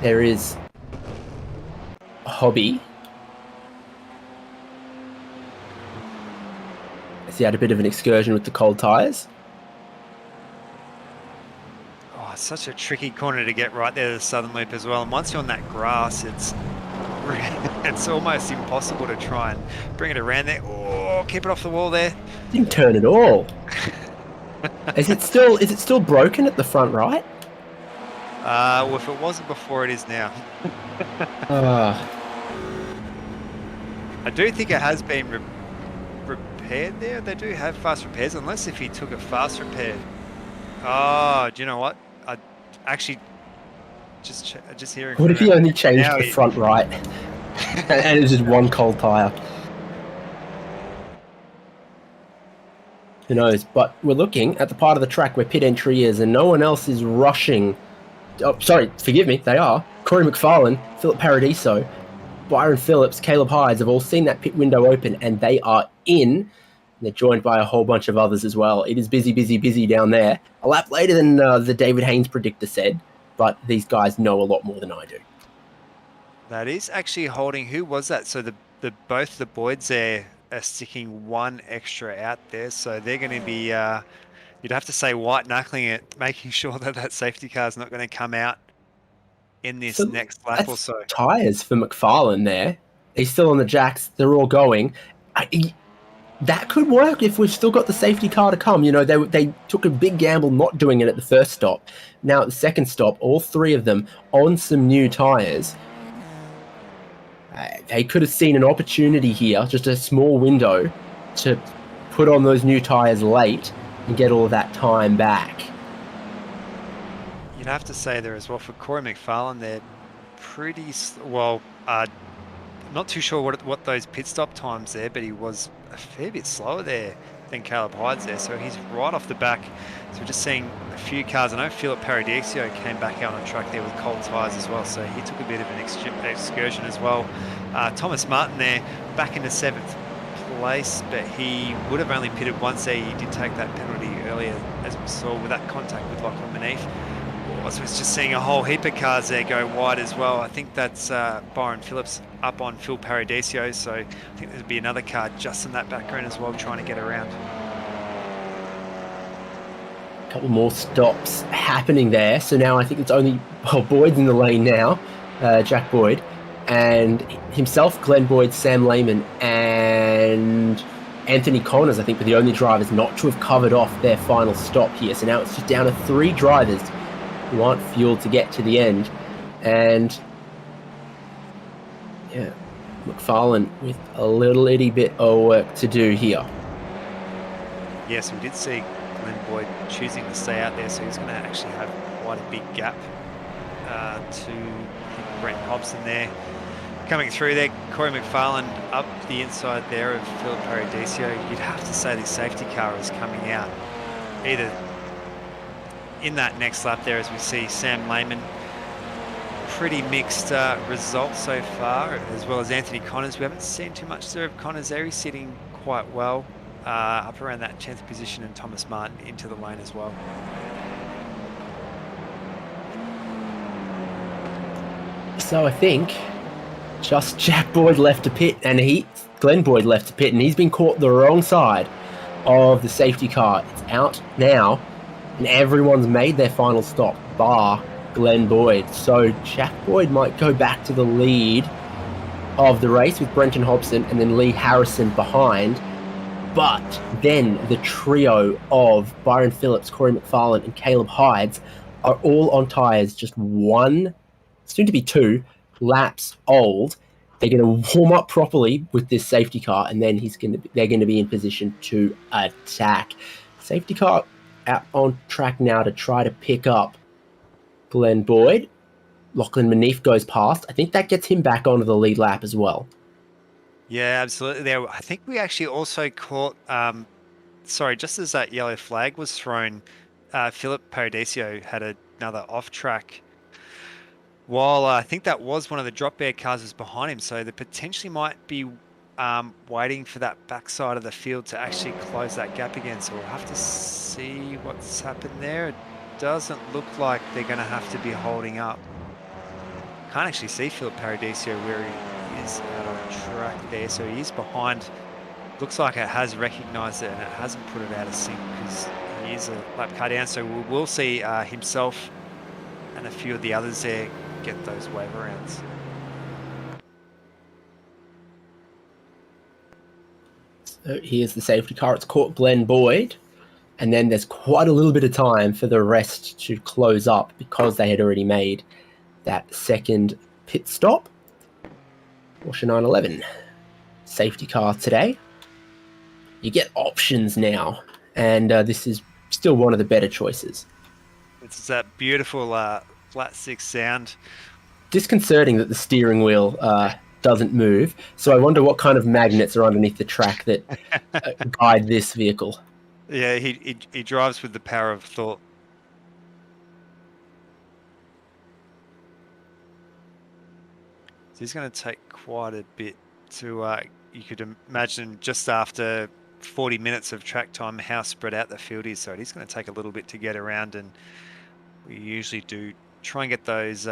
S5: There is Hobby. He had a bit of an excursion with the cold tyres.
S6: Oh, it's such a tricky corner to get right there to the southern loop as well. And once you're on that grass, it's almost impossible to try and bring it around there. Oh, keep it off the wall there.
S5: Didn't turn at all. Is it still broken at the front right?
S6: Well, if it wasn't before, it is now. I do think it has been repaired there. They do have fast repairs, unless if he took a fast repair. Oh, do you know what? I actually just hearing.
S5: What if he only changed the front right and it was just one cold tyre? Who knows? But we're looking at the part of the track where pit entry is, and no one else is rushing. Oh, sorry, forgive me. They are. Corey Mcfarlane, Philip Paradiso, Byron Phillips, Caleb Hyde have all seen that pit window open, and they are in. They're joined by a whole bunch of others as well. It is busy, busy, busy down there. A lap later than the David Haynes predictor said, but these guys know a lot more than I do.
S6: That is actually holding. Who was that? So both the Boyds there are sticking one extra out there, so they're going to be. You'd have to say white knuckling it, making sure that safety car is not going to come out in this next lap or so.
S5: Tyres for Mcfarlane there. He's still on the jacks. They're all going. That could work if we've still got the safety car to come. You know, they took a big gamble not doing it at the first stop. Now at the second stop, all three of them on some new tyres. They could have seen an opportunity here, just a small window, to put on those new tyres late and get all of that time back.
S6: You'd have to say there as well for Corey Mcfarlane, they're pretty not too sure what those pit stop times there, but he was a fair bit slower there than Caleb Hyde's there, so he's right off the back. So we're just seeing a few cars. I know Philip Paradiso came back out on track there with cold tyres as well, so he took a bit of an excursion as well. Thomas Martin there back into 7th place, but he would have only pitted once there. He did take that penalty earlier, as we saw with that contact with Lachlan beneath. So it's just seeing a whole heap of cars there go wide as well. I think that's Byron Phillips up on Phil Paradiso, so I think there'd be another car just in that background as well trying to get around.
S5: A couple more stops happening there. So now I think it's only Boyd's in the lane now, Jack Boyd, and himself, Glenn Boyd, Sam Lehman, and Anthony Connors, I think, were the only drivers not to have covered off their final stop here. So now it's just down to 3 drivers who want fuel to get to the end. And yeah, Mcfarlane with a little itty bit of work to do here.
S6: Yes, we did see Glenn Boyd choosing to stay out there, so he's going to actually have quite a big gap to Brent Hobson there. Coming through there, Corey Mcfarlane up the inside there of Philip Paradiso. You'd have to say the safety car is coming out either in that next lap there, as we see Sam Lehman. Pretty mixed results so far, as well as Anthony Connors. We haven't seen too much there of Connors there. He's sitting quite well up around that 10th position, and Thomas Martin into the lane as well.
S5: So I think just Jack Boyd left to pit, and Glenn Boyd left to pit, and he's been caught the wrong side of the safety car. It's out now, and everyone's made their final stop, bar Glenn Boyd. So Jack Boyd might go back to the lead of the race with Brenton Hobson and then Lee Harrison behind. But then the trio of Byron Phillips, Corey Mcfarlane, and Caleb Hyde are all on tyres just 1, soon to be 2, laps old. They're going to warm up properly with this safety car, and then they're going to be in position to attack. Safety car out on track now to try to pick up Glenn Boyd. Lachlan Manif goes past. I think that gets him back onto the lead lap as well.
S6: Yeah, absolutely. There, I think we actually also caught, just as that yellow flag was thrown, Philip Paradiso had another off-track. While I think that was one of the drop bear cars was behind him, so they potentially might be waiting for that backside of the field to actually close that gap again. So we'll have to see what's happened there. It doesn't look like they're going to have to be holding up. Can't actually see Philip Paradiso where he is out on track there. So he is behind. Looks like it has recognised it and it hasn't put it out of sync because he is a lap car down. So we'll see himself and a few of the others there get those wave rounds.
S5: So here's the safety car. It's caught Glenn Boyd. And then there's quite a little bit of time for the rest to close up because they had already made that second pit stop. Porsche 911. Safety car today. You get options now. And this is still one of the better choices.
S6: It's that beautiful flat six sound.
S5: Disconcerting that the steering wheel doesn't move. So I wonder what kind of magnets are underneath the track that guide this vehicle.
S6: Yeah, he drives with the power of thought. So he's going to take quite a bit to, you could imagine just after 40 minutes of track time how spread out the field is. So it is going to take a little bit to get around, and we usually do try and get those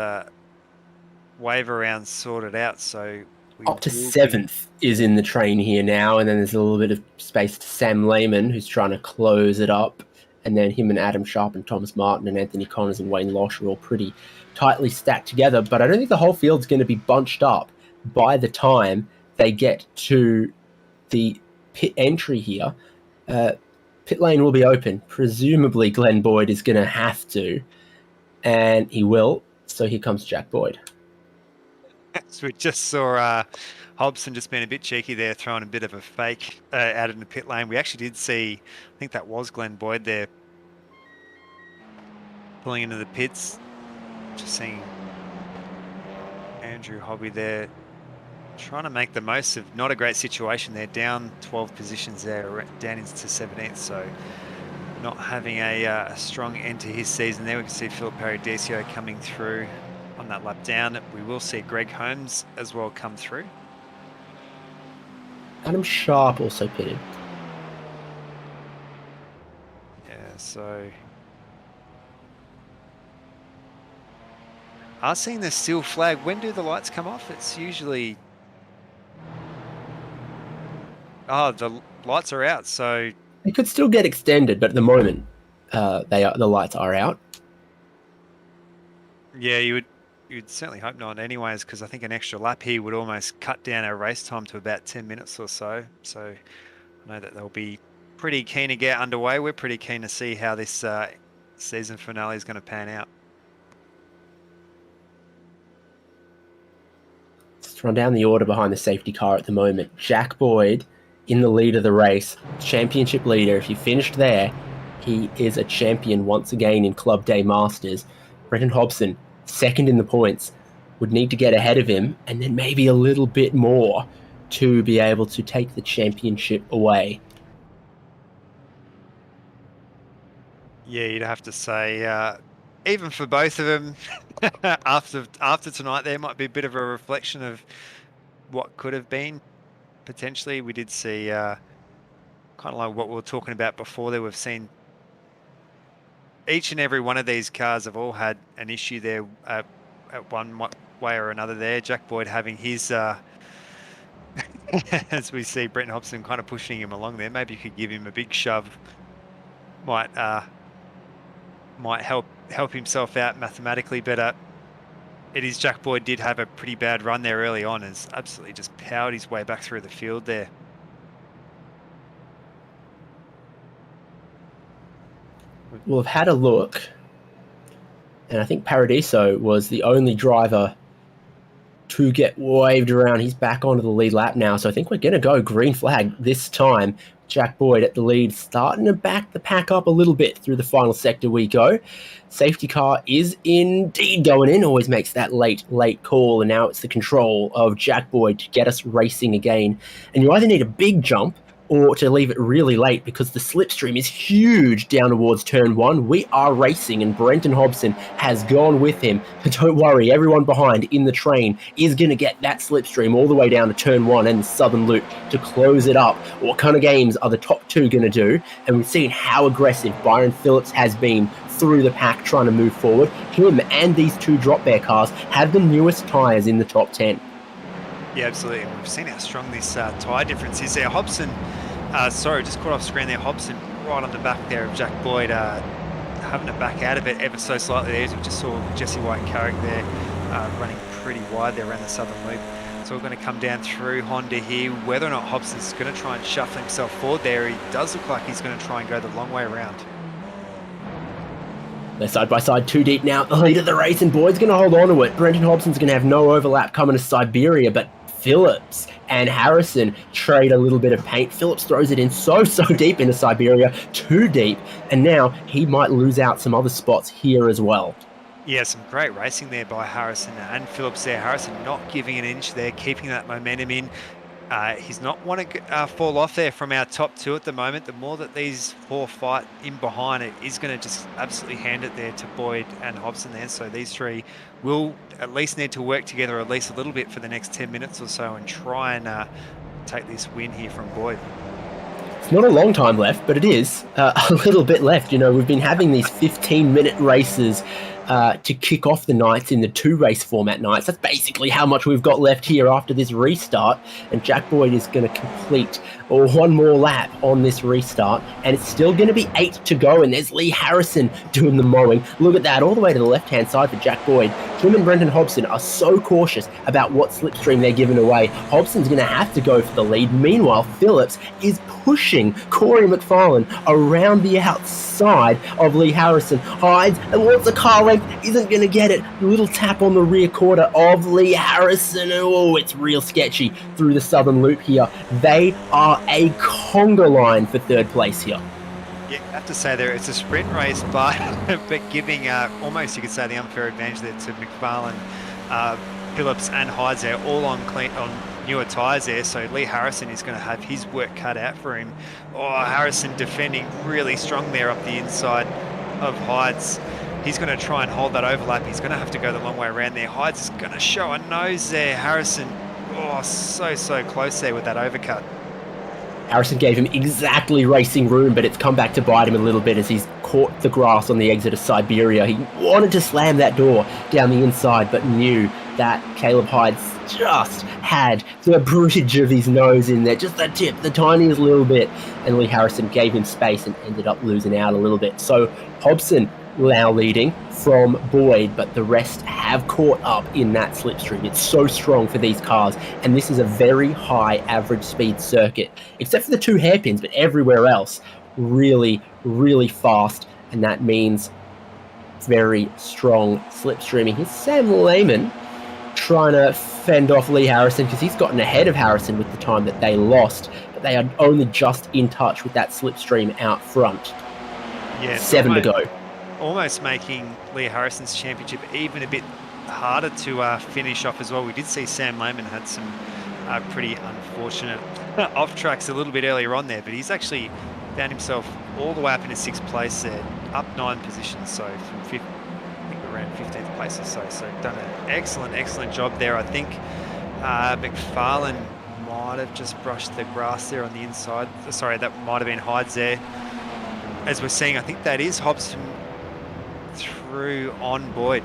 S6: wave around sorted out. So
S5: up to 7th is in the train here now, and then there's a little bit of space to Sam Lehman, who's trying to close it up, and then him and Adam Sharp and Thomas Martin and Anthony Connors and Wayne Losh are all pretty tightly stacked together. But I don't think the whole field's going to be bunched up by the time they get to the pit entry here. Pit lane will be open. Presumably Glenn Boyd is going to have to, and he will. So here comes Jack Boyd.
S6: So we just saw Hobson just being a bit cheeky there, throwing a bit of a fake out in the pit lane. We actually did see, I think that was Glenn Boyd there, pulling into the pits. Just seeing Andrew Hobby there, trying to make the most of not a great situation. They're down 12 positions there, down into 17th, so not having a strong end to his season there. We can see Philip Paradiso coming through on that lap down. We will see Greg Holmes as well come through.
S5: Adam Sharp also pitted.
S6: Yeah, so I'm seeing the steel flag. When do the lights come off? It's usually... Oh, the lights are out, so...
S5: It could still get extended, but at the moment, the lights are out.
S6: Yeah, you'd certainly hope not anyways, because I think an extra lap here would almost cut down our race time to about 10 minutes or so. So I know that they'll be pretty keen to get underway. We're pretty keen to see how this season finale is going to pan out.
S5: Let's run down the order behind the safety car at the moment. Jack Boyd in the lead of the race, championship leader. If he finished there, he is a champion once again in Club Day Masters. Brendan Hobson, second in the points, would need to get ahead of him and then maybe a little bit more to be able to take the championship away.
S6: Yeah, you'd have to say, even for both of them, after tonight, there might be a bit of a reflection of what could have been. Potentially, we did see kind of like what we were talking about before there. We've seen each and every one of these cars have all had an issue there at one way or another there. Jack Boyd having his, as we see Brenton Hobson kind of pushing him along there. Maybe you could give him a big shove. Might help himself out mathematically, but it is Jack Boyd did have a pretty bad run there early on, has absolutely just powered his way back through the field there.
S5: We'll have had a look, and I think Paradiso was the only driver to get waved around. He's back onto the lead lap now, so I think we're going to go green flag this time. Jack Boyd at the lead, starting to back the pack up a little bit through the final sector we go. Safety car is indeed going in, always makes that late call, and now it's the control of Jack Boyd to get us racing again. And you either need a big jump or to leave it really late because the slipstream is huge down towards turn 1. We are racing, and Brenton Hobson has gone with him. But don't worry, everyone behind in the train is going to get that slipstream all the way down to turn 1 and the southern loop to close it up. What kind of games are the top two going to do? And we've seen how aggressive Byron Phillips has been through the pack trying to move forward. Him and these two drop bear cars have the newest tyres in the top 10.
S6: Yeah, absolutely. And we've seen how strong this tyre difference is there. Hobson, sorry, just caught off screen there. Hobson right on the back there of Jack Boyd, having to back out of it ever so slightly there. As we just saw Jesse White-Carrick there running pretty wide there around the southern loop. So we're going to come down through Honda here. Whether or not Hobson's going to try and shuffle himself forward there, he does look like he's going to try and go the long way around.
S5: They're side by side, too deep now. The lead of the race, and Boyd's going to hold on to it. Brenton Hobson's going to have no overlap coming to Siberia, but Phillips and Harrison trade a little bit of paint. Phillips throws it in so deep into Siberia, too deep, and now he might lose out some other spots here as well.
S6: Yeah, some great racing there by Harrison and Phillips there. Harrison not giving an inch there, keeping that momentum in. He's not want to fall off there from our top two at the moment. The more that these four fight in behind, it is going to just absolutely hand it there to Boyd and Hobson there. So these three will at least need to work together at least a little bit for the next 10 minutes or so and try and take this win here from Boyd.
S5: It's not a long time left, but it is a little bit left. You know, we've been having these 15-minute races to kick off the nights in the 2-race format nights. That's basically how much we've got left here after this restart, and Jack Boyd is going to complete one more lap on this restart, and it's still going to be 8 to go, and there's Lee Harrison doing the mowing. Look at that, all the way to the left-hand side for Jack Boyd. Him and Brenton Hobson are so cautious about what slipstream they're giving away. Hobson's going to have to go for the lead. Meanwhile, Phillips is pushing Corey Mcfarlane around the outside of Lee Harrison. Hyde, and wants the car length, isn't going to get it. A little tap on the rear quarter of Lee Harrison. Oh, it's real sketchy through the southern loop here. They are a conga line for third place here.
S6: Yeah, I have to say there, it's a sprint race, but giving almost, you could say, the unfair advantage there to Mcfarlane, Phillips and Hyde there, all on newer tyres there. So Lee Harrison is going to have his work cut out for him. Oh, Harrison defending really strong there up the inside of Hyde's. He's going to try and hold that overlap. He's going to have to go the long way around there. Hyde's going to show a nose there. Harrison, oh, so close there with that overcut.
S5: Harrison gave him exactly racing room, but it's come back to bite him a little bit as he's caught the grass on the exit of Siberia. He wanted to slam that door down the inside, but knew that Caleb Hyde just had the bridge of his nose in there, just the tip, the tiniest little bit, and Lee Harrison gave him space and ended up losing out a little bit. So Hobson now leading from Boyd, but the rest have caught up in that slipstream. It's so strong for these cars, and this is a very high average speed circuit, except for the two hairpins, but everywhere else really fast, and that means very strong slipstreaming. Here's Sam Lehman trying to fend off Lee Harrison because he's gotten ahead of Harrison with the time that they lost, but they are only just in touch with that slipstream out front.
S6: Yeah,
S5: 7 to go.
S6: Almost making Lee Harrison's championship even a bit harder to finish off as well. We did see Sam Lehman had some pretty unfortunate off tracks a little bit earlier on there, but he's actually found himself all the way up into 6th place there, up 9 positions, so from 5th, I think around 15th place or so. So done an excellent job there. I think Mcfarlane might have just brushed the grass there on the inside. Sorry, that might have been Hyde's there. As we're seeing, I think that is Hobson through on Boyd.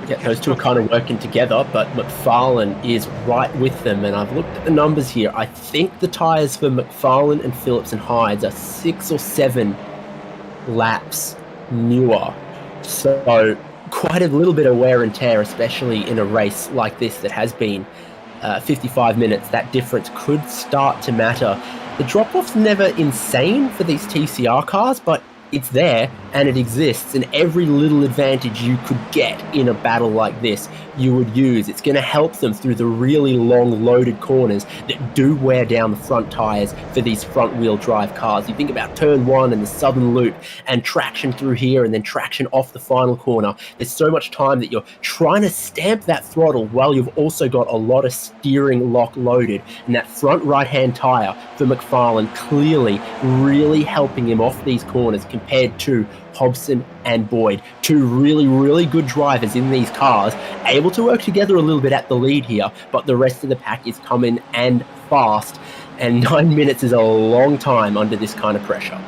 S5: Yeah, those two are kind of working together, but Mcfarlane is right with them, and I've looked at the numbers here. I think the tyres for Mcfarlane and Phillips and Hyde are 6 or 7 laps newer. So quite a little bit of wear and tear, especially in a race like this that has been 55 minutes. That difference could start to matter. The drop-off's never insane for these TCR cars, but it's there and it exists, and every little advantage you could get in a battle like this you would use. It's going to help them through the really long loaded corners that do wear down the front tires for these front wheel drive cars. You think about turn 1 and the southern loop and traction through here and then traction off the final corner. There's so much time that you're trying to stamp that throttle while you've also got a lot of steering lock loaded, and that front right hand tire for Mcfarlane clearly really helping him off these corners compared to Hobson and Boyd, two really, really good drivers in these cars, able to work together a little bit at the lead here, but the rest of the pack is coming and fast, and 9 minutes is a long time under this kind of pressure.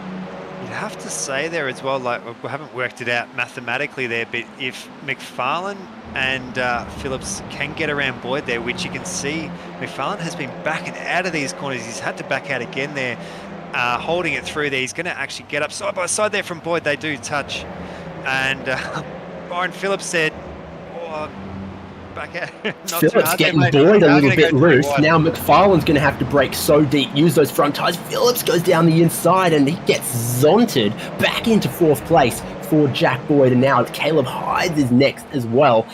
S6: You'd have to say there as well, like, we haven't worked it out mathematically there, but if Mcfarlane and Phillips can get around Boyd there, which you can see Mcfarlane has been backing out of these corners, he's had to back out again there, holding it through there. He's going to actually get up side by side there from Boyd. They do touch. And Byron Phillips said, oh, back out. Not
S5: Phillips getting Boyd a little bit loose. Now Mcfarlane's going to have to brake so deep, use those front tires. Phillips goes down the inside and he gets zonted back into 4th place for Jack Boyd. And now Caleb Hyde is next as well.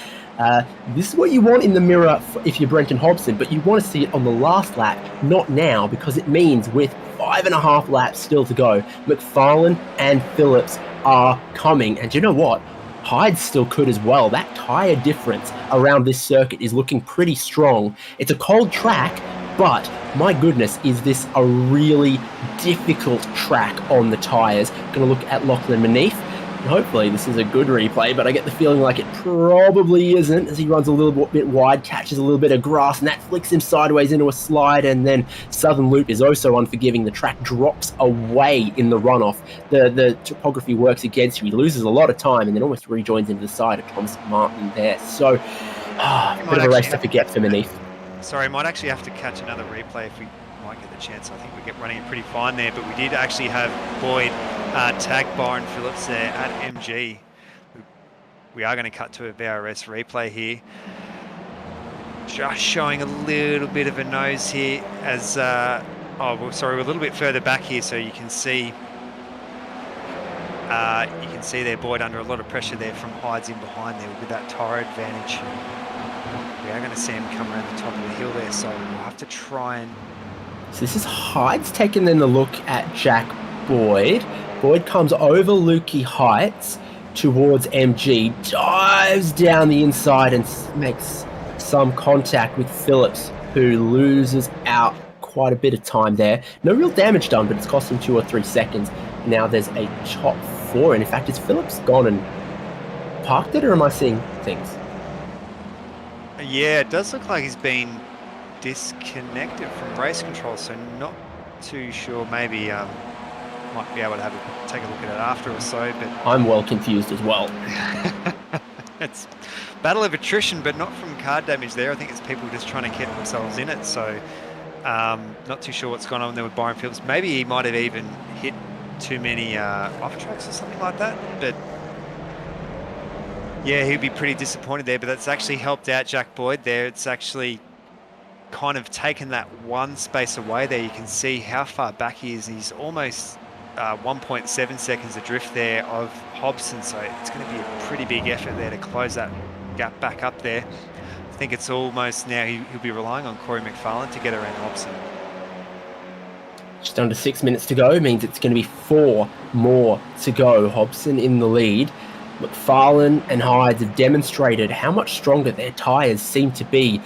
S5: This is what you want in the mirror if you're Brenton Hobson, but you want to see it on the last lap, not now, because it means with 5.5 laps still to go, Mcfarlane and Phillips are coming. And you know what? Hyde still could as well. That tyre difference around this circuit is looking pretty strong. It's a cold track, but my goodness, is this a really difficult track on the tyres. Going to look at Lachlan Manif. Hopefully this is a good replay, but I get the feeling like it probably isn't, as he runs a little bit wide, catches a little bit of grass, and that flicks him sideways into a slide, and then Southern Loop is also unforgiving. The track drops away in the runoff. The topography works against him. He loses a lot of time and then almost rejoins into the side of Thomas Martin there. So, bit of a race to forget for Manif.
S6: Sorry, might actually have to catch another replay if we might get the chance. I think we get running it pretty fine there, but we did actually have Boyd tag Byron Phillips there at MG. We are going to cut to a VRS replay here. Just showing a little bit of a nose here as, we're a little bit further back here, so you can see there Boyd under a lot of pressure there from Hyde's in behind there with that tyre advantage. We are going to see him come around the top of the hill there, so we'll have to try and...
S5: So this is Hyde's taking then a look at Jack Boyd. Boyd comes over Lukey Heights towards MG, dives down the inside and makes some contact with Phillips, who loses out quite a bit of time there. No real damage done, but it's cost him 2 or 3 seconds. Now there's a top 4, and in fact, is Phillips gone and parked it, or am I seeing things?
S6: Yeah, it does look like he's been disconnected from race control, so not too sure. Maybe might be able to take a look at it after or so, but
S5: I'm well confused as well.
S6: It's battle of attrition, but not from card damage there. I think it's people just trying to keep themselves in it, so not too sure what's going on there with Byron Phillips. Maybe he might have even hit too many off tracks or something like that, but yeah, he'd be pretty disappointed there. But that's actually helped out Jack Boyd there. It's actually kind of taken that one space away there. You can see how far back he is. He's almost 1.7 seconds adrift there of Hobson, so it's going to be a pretty big effort there to close that gap back up there. I think it's almost now he'll be relying on Corey Mcfarlane to get around Hobson.
S5: Just under 6 minutes to go means it's going to be 4 more to go. Hobson in the lead. Mcfarlane and Hyde have demonstrated how much stronger their tyres seem to be,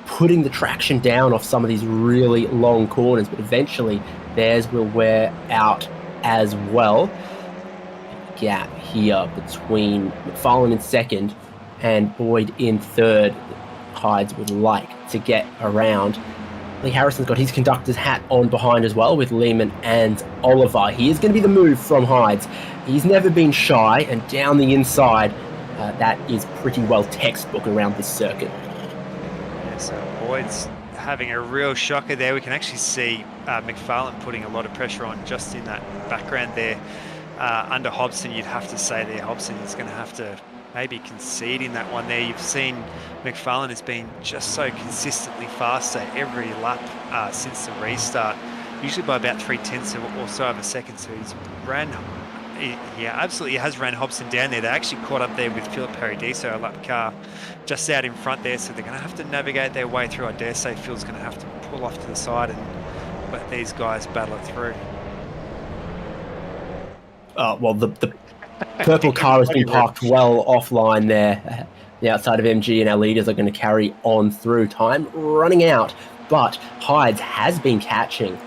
S5: putting the traction down off some of these really long corners, but eventually theirs will wear out as well. Gap here between Mcfarlane in second and Boyd in third. Hyde would like to get around. Lee Harrison's got his conductor's hat on behind as well with Lehman and Oliver. Here's going to be the move from Hyde. He's never been shy, and down the inside, that is pretty well textbook around this circuit.
S6: Yeah, so Boyd's having a real shocker there. We can actually see Mcfarlane putting a lot of pressure on just in that background there. Under Hobson, you'd have to say there, Hobson is going to have to maybe concede in that one there. You've seen Mcfarlane has been just so consistently faster every lap since the restart, usually by about 0.3 or so of a second. So he's ran He absolutely has ran Hobson down there. They actually caught up there with Philip Paradiso, a lap car just out in front there, so they're going to have to navigate their way through. I dare say Phil's going to have to pull off to the side and let these guys battle it through.
S5: Well, the purple car has been parked well offline there. The outside of MG, and our leaders are going to carry on through. Time running out, but Hyde has been catching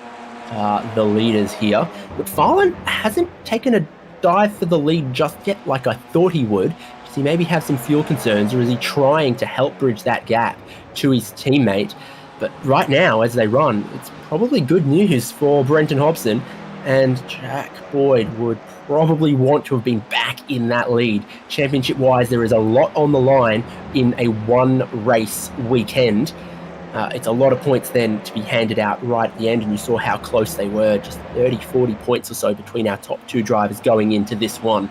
S5: the leaders here. Mcfarlane hasn't taken a dive for the lead just yet like I thought he would. Does he maybe have some fuel concerns, or is he trying to help bridge that gap to his teammate? But right now, as they run, it's probably good news for Brenton Hobson, and Jack Boyd would probably want to have been back in that lead. Championship-wise, there is a lot on the line in a one-race weekend. It's a lot of points then to be handed out right at the end, and you saw how close they were, just 30, 40 points or so between our top two drivers going into this one.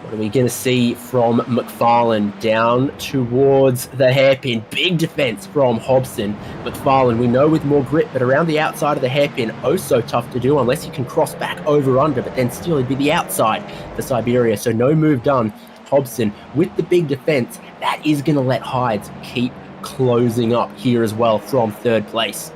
S5: What are we going to see from Mcfarlane down towards the hairpin? Big defense from Hobson. Mcfarlane, we know with more grip, but around the outside of the hairpin, oh so tough to do unless you can cross back over under, but then still it'd be the outside for Siberia, so no move done. Hobson with the big defense, that is going to let Hyde keep closing up here as well from third place.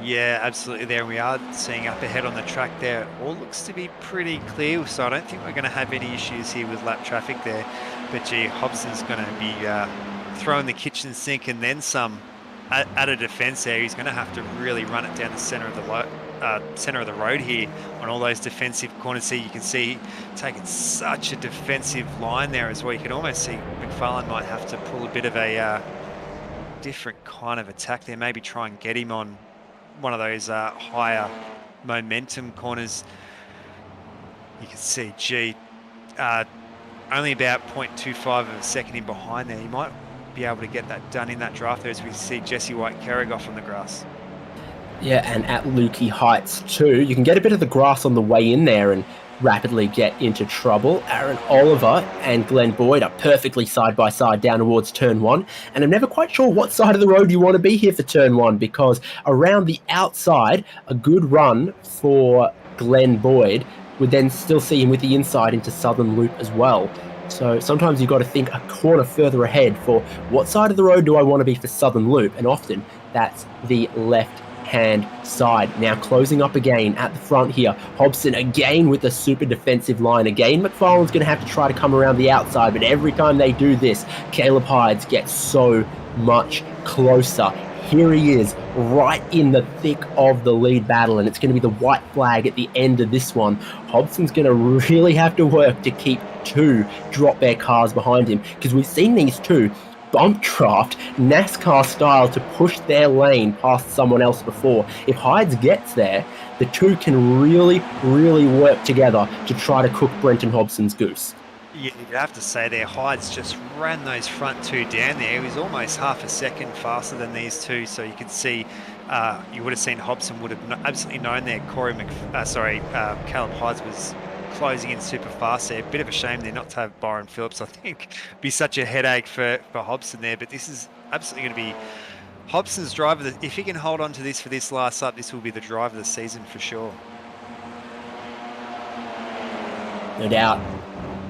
S6: Yeah, absolutely. There we are seeing up ahead on the track there. All looks to be pretty clear, so I don't think we're going to have any issues here with lap traffic there. But gee, Hobson's going to be throwing the kitchen sink and then some at a defence there. He's going to have to really run it down the centre of the road here on all those defensive corners. So you can see taking such a defensive line there as well. You can almost see Mcfarlane might have to pull a bit of a different kind of attack there. Maybe try and get him on one of those higher momentum corners. You can see, gee, only about 0.25 of a second in behind there. He might be able to get that done in that draft there as we see Jesse White-Carrig off on the grass.
S5: Yeah, and at Lukey Heights too, you can get a bit of the grass on the way in there and rapidly get into trouble. Aaron Oliver and Glenn Boyd are perfectly side by side down towards turn one, and I'm never quite sure what side of the road you want to be here for turn one, because around the outside, a good run for Glenn Boyd would then still see him with the inside into Southern Loop as well. So sometimes you've got to think a corner further ahead for what side of the road do I want to be for Southern Loop, and often that's the left-hand side. Now closing up again at the front here. Hobson again with a super defensive line. Again, Mcfarlane's going to have to try to come around the outside, but every time they do this, Caleb Hyde gets so much closer. Here he is, right in the thick of the lead battle, and it's going to be the white flag at the end of this one. Hobson's going to really have to work to keep two drop their cars behind him, because we've seen these two bump draft NASCAR style to push their lane past someone else before. If Hyde gets there, the two can really, really work together to try to cook Brenton Hobson's goose.
S6: Yeah, you'd have to say there, Hyde's just ran those front two down there. He was almost half a second faster than these two, so you could see, you would have seen Hobson would have absolutely known there. Caleb Hyde was closing in super fast there. Bit of a shame there not to have Byron Phillips, I think. Be such a headache for Hobson there, but this is absolutely going to be Hobson's driver. If he can hold on to this for this last lap, this will be the drive of the season for sure.
S5: No doubt.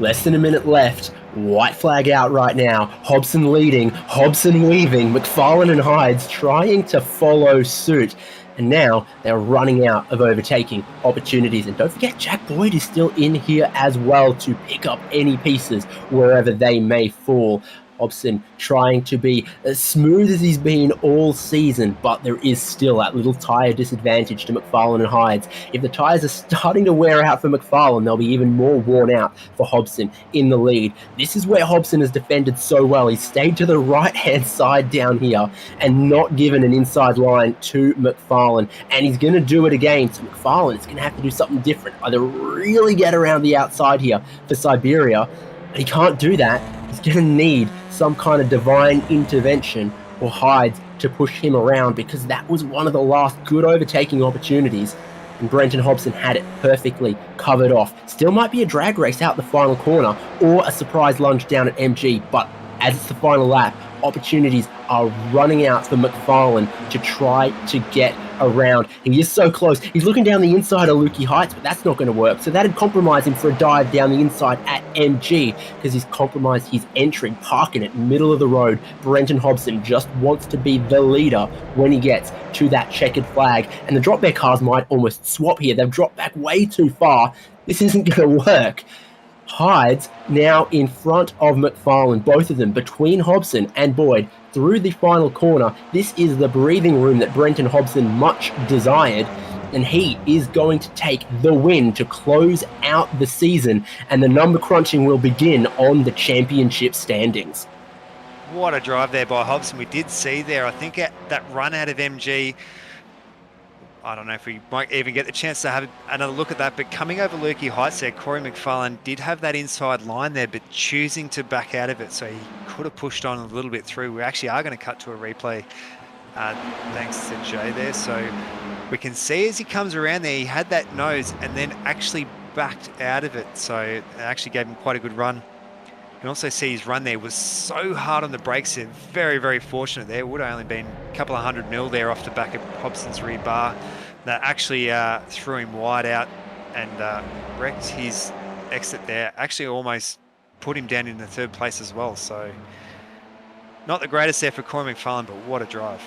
S5: Less than a minute left. White flag out right now. Hobson leading. Hobson weaving. Mcfarlane and Hyde trying to follow suit. And now they're running out of overtaking opportunities. And don't forget, Jack Boyd is still in here as well to pick up any pieces wherever they may fall. Hobson trying to be as smooth as he's been all season, but there is still that little tyre disadvantage to Mcfarlane and Hyde. If the tyres are starting to wear out for Mcfarlane, they'll be even more worn out for Hobson in the lead. This is where Hobson has defended so well. He's stayed to the right-hand side down here and not given an inside line to Mcfarlane, and he's going to do it again. So Mcfarlane is going to have to do something different, either really get around the outside here for Siberia, but he can't do that. He's going to need some kind of divine intervention or Hyde to push him around, because that was one of the last good overtaking opportunities, and Brenton Hobson had it perfectly covered off. Still might be a drag race out the final corner or a surprise lunge down at MG, but as it's the final lap, opportunities are running out for Mcfarlane to try to get around. He is so close. He's looking down the inside of Lukey Heights, but that's not going to work. So that'd compromise him for a dive down the inside at MG because he's compromised his entry, parking it middle of the road. Brenton Hobson just wants to be the leader when he gets to that checkered flag. And the drop back cars might almost swap here. They've dropped back way too far. This isn't going to work. Hyde's now in front of Mcfarlane, both of them between Hobson and Boyd through the final corner. This is the breathing room that Brenton Hobson much desired, and he is going to take the win to close out the season, and the number crunching will begin on the championship standings.
S6: What a drive there by Hobson. We did see there, I think, at that run out of MG, I don't know if we might even get the chance to have another look at that, but coming over Lukey Heights there, Corey Mcfarlane did have that inside line there, but choosing to back out of it, so he could have pushed on a little bit through. We actually are going to cut to a replay thanks to Jay there, so we can see as he comes around there, he had that nose and then actually backed out of it, so it actually gave him quite a good run. You can also see his run there was so hard on the brakes there. Very, very fortunate there. It would have only been a couple of 100 mil there off the back of Hobson's rear bar. That actually threw him wide out and wrecked his exit there. Actually almost put him down in the third place as well. So not the greatest there for Corey Mcfarlane, but what a drive.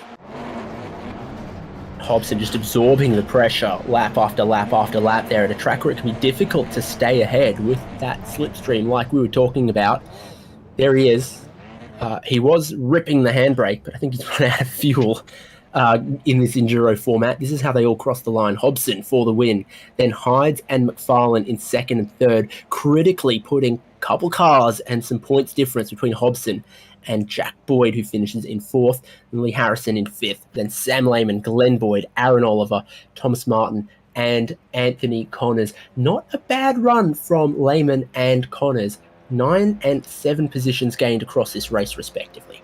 S5: Hobson just absorbing the pressure lap after lap after lap there at a track where it can be difficult to stay ahead with that slipstream like we were talking about. There he is. He was ripping the handbrake, but I think he's run out of fuel in this Enduro format. This is how they all cross the line. Hobson for the win. Then Hyde and Mcfarlane in second and third, critically putting a couple cars and some points difference between Hobson and Jack Boyd, who finishes in fourth, and Lee Harrison in fifth. Then Sam Lehman, Glenn Boyd, Aaron Oliver, Thomas Martin, and Anthony Connors. Not a bad run from Lehman and Connors. 9 and 7 positions gained across this race, respectively.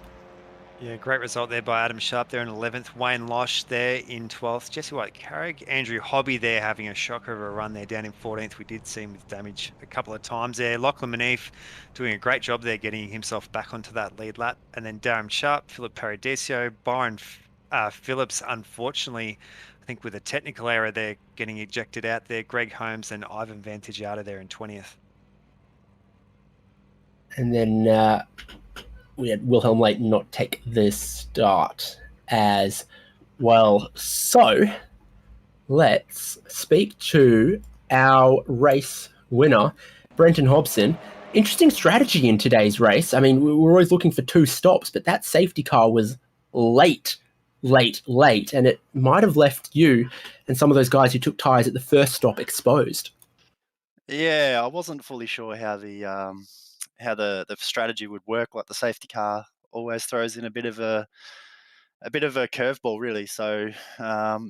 S6: Yeah, great result there by Adam Sharp there in 11th. Wayne Losh there in 12th. Jesse White-Carrick. Andrew Hobby there having a shocker of a run there down in 14th. We did see him with damage a couple of times there. Lachlan Manif doing a great job there getting himself back onto that lead lap. And then Darren Sharp, Philip Paradisio, Byron Phillips, unfortunately, I think with a technical error there, getting ejected out there. Greg Holmes and Ivan Vantage out of there in 20th.
S5: And then we had Wilhelm Leighton not take the start as well. So let's speak to our race winner, Brenton Hobson. Interesting strategy in today's race. I mean, we were always looking for 2 stops, but that safety car was late, and it might have left you and some of those guys who took tyres at the first stop exposed.
S7: Yeah, I wasn't fully sure how the strategy would work. Like the safety car always throws in a bit of a curveball, really. So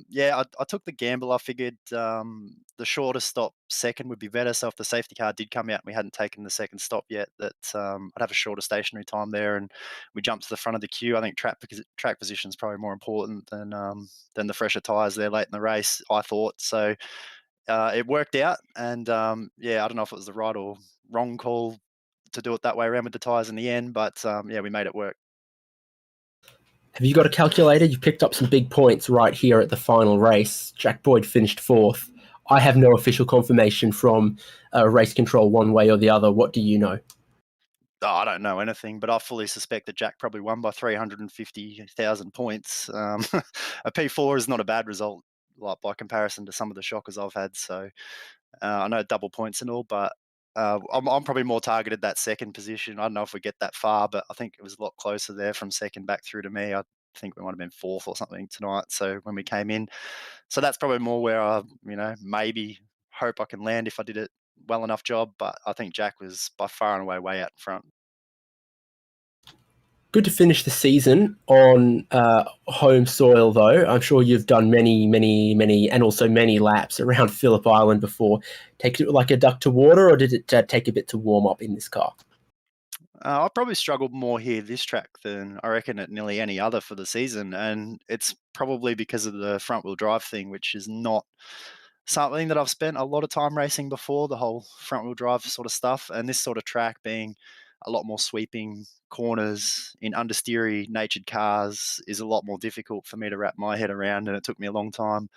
S7: yeah, I took the gamble. I figured the shorter stop second would be better. So if the safety car did come out and we hadn't taken the second stop yet, that I'd have a shorter stationary time there, and we jumped to the front of the queue. I think track position is probably more important than the fresher tyres there late in the race, I thought. So it worked out, and yeah, I don't know if it was the right or wrong call to do it that way around with the tyres in the end, but yeah, we made it work.
S5: Have you got a calculator? You've picked up some big points right here at the final race. Jack Boyd finished fourth. I have no official confirmation from race control one way or the other. What do you know?
S7: Oh, I don't know anything, but I fully suspect that Jack probably won by 350,000 points. A P4 is not a bad result, like by comparison to some of the shockers I've had. So I know double points and all, but I'm probably more targeted that second position. I don't know if we get that far, but I think it was a lot closer there from second back through to me. I think we might have been fourth or something tonight. So when we came in, so that's probably more where I, maybe hope I can land if I did it well enough job. But I think Jack was by far and away way out in front.
S5: Good to finish the season on home soil, though. I'm sure you've done many, and also many laps around Phillip Island before. Take it like a duck to water, or did it take a bit to warm up in this car?
S7: I probably struggled more here this track than I reckon at nearly any other for the season, and it's probably because of the front-wheel drive thing, which is not something that I've spent a lot of time racing before, the whole front-wheel drive sort of stuff, and this sort of track being a lot more sweeping corners in understeery natured cars is a lot more difficult for me to wrap my head around, and it took me a long time,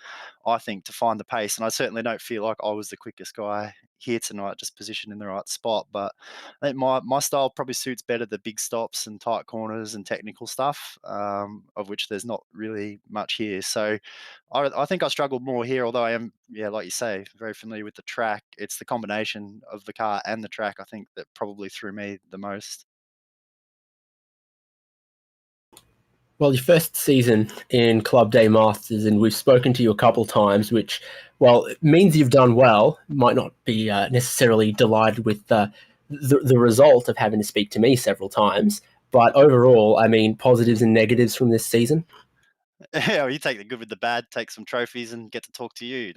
S7: I think, to find the pace. And I certainly don't feel like I was the quickest guy here tonight, just positioned in the right spot. But I think my style probably suits better the big stops and tight corners and technical stuff, of which there's not really much here. So I think I struggled more here, although I am, like you say, very familiar with the track. It's the combination of the car and the track, I think, that probably threw me the most.
S5: Well, your first season in Club Day Masters, and we've spoken to you a couple times, which, well, it means you've done well. Might not be necessarily delighted with the result of having to speak to me several times, but overall, I mean, positives and negatives from this season.
S7: Yeah, well, you take the good with the bad, take some trophies, and get to talk to you.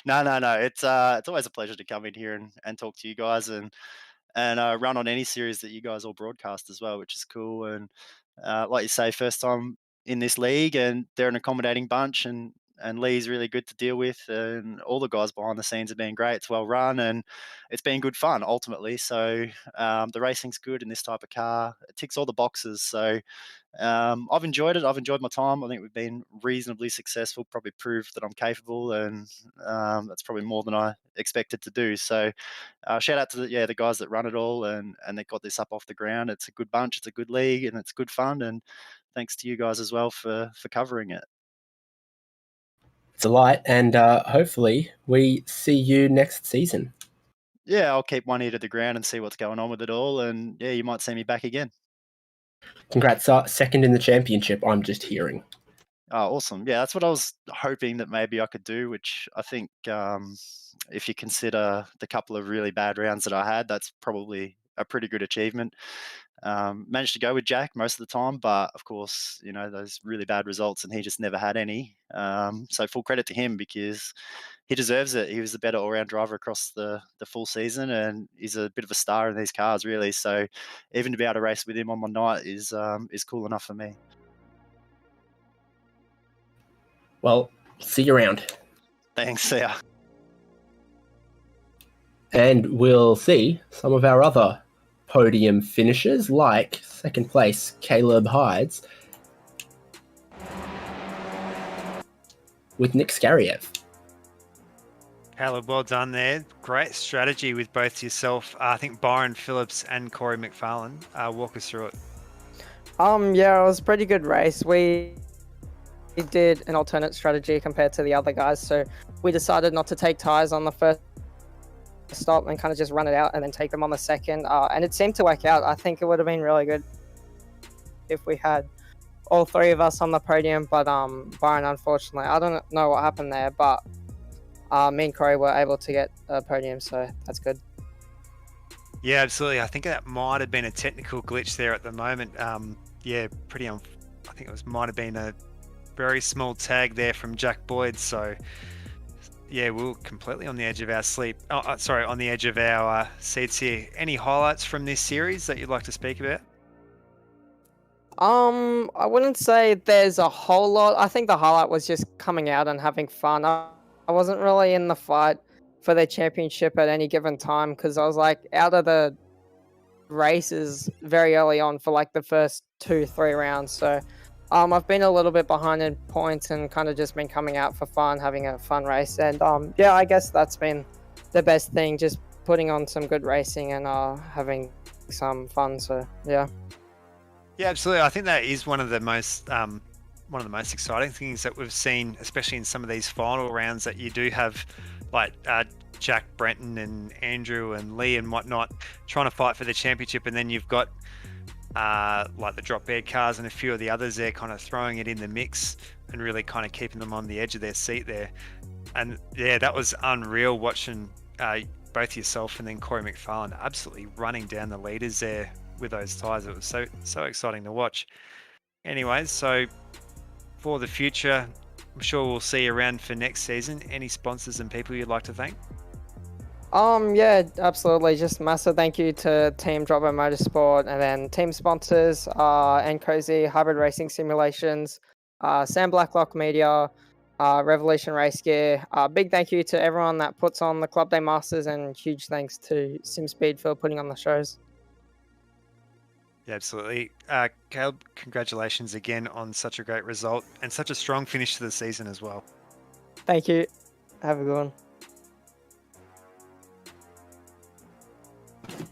S7: No, no. It's always a pleasure to come in here and talk to you guys and run on any series that you guys all broadcast as well, which is cool. And like you say, first time in this league, and they're an accommodating bunch, and Lee's really good to deal with, and all the guys behind the scenes have been great. It's well run, and it's been good fun ultimately. So the racing's good in this type of car. It ticks all the boxes. So I've enjoyed it. I've enjoyed my time. I think we've been reasonably successful, probably proved that I'm capable, and that's probably more than I expected to do. So shout out to the guys that run it all, and they got this up off the ground. It's a good bunch. It's a good league, and it's good fun. And thanks to you guys as well for covering it.
S5: It's a light, and hopefully we see you next season.
S7: Yeah, I'll keep one ear to the ground and see what's going on with it all. And yeah, you might see me back again.
S5: Congrats, second in the championship, I'm just hearing.
S7: Oh, awesome. Yeah, that's what I was hoping that maybe I could do, which I think if you consider the couple of really bad rounds that I had, that's probably a pretty good achievement. Managed to go with Jack most of the time, but of course, those really bad results, and he just never had any. So full credit to him, because he deserves it. He was the better all-round driver across the full season, and he's a bit of a star in these cars, really. So even to be able to race with him on my night is cool enough for me.
S5: Well, see you around.
S7: Thanks. See ya.
S5: And we'll see some of our other podium finishers, like second place Caleb Hydes with Nick Skariev.
S6: Caleb, well done there. Great strategy with both yourself. I think Byron Phillips and Corey Mcfarlane. Walk us through it.
S8: Yeah, it was a pretty good race. We did an alternate strategy compared to the other guys, so we decided not to take tyres on the first stop and kind of just run it out and then take them on the second, and it seemed to work out. I think it would have been really good if we had all three of us on the podium, but Byron, unfortunately, I don't know what happened there, but me and Corey were able to get a podium, so that's good.
S6: Yeah, absolutely. I think that might have been a technical glitch there at the moment. I think it might have been a very small tag there from Jack Boyd, so yeah, we were completely on the edge of our on the edge of our seats here. Any highlights from this series that you'd like to speak about?
S8: I wouldn't say there's a whole lot. I think the highlight was just coming out and having fun. I wasn't really in the fight for the championship at any given time, because I was like out of the races very early on for like the first 2-3 rounds. So I've been a little bit behind in points and kind of just been coming out for fun, having a fun race. And yeah, I guess that's been the best thing, just putting on some good racing and having some fun. So yeah.
S6: Yeah, absolutely. I think that is one of the most exciting things that we've seen, especially in some of these final rounds, that you do have like Jack, Brenton and Andrew and Lee and whatnot trying to fight for the championship, and then you've got like the drop bed cars and a few of the others there kind of throwing it in the mix and really kind of keeping them on the edge of their seat there. And yeah, that was unreal watching both yourself and then Corey Mcfarlane absolutely running down the leaders there with those tyres. It was so exciting to watch. Anyways, so for the future, I'm sure we'll see you around for next season. Any sponsors and people you'd like to thank?
S8: Yeah, absolutely. Just massive thank you to Team Dropper Motorsport, and then team sponsors, Cozy, Hybrid Racing Simulations, Sam Blacklock Media, Revolution Race Gear. Big thank you to everyone that puts on the Club Day Masters, and huge thanks to SimSpeed for putting on the shows.
S6: Yeah, absolutely. Caleb, congratulations again on such a great result and such a strong finish to the season as well.
S8: Thank you. Have a good one.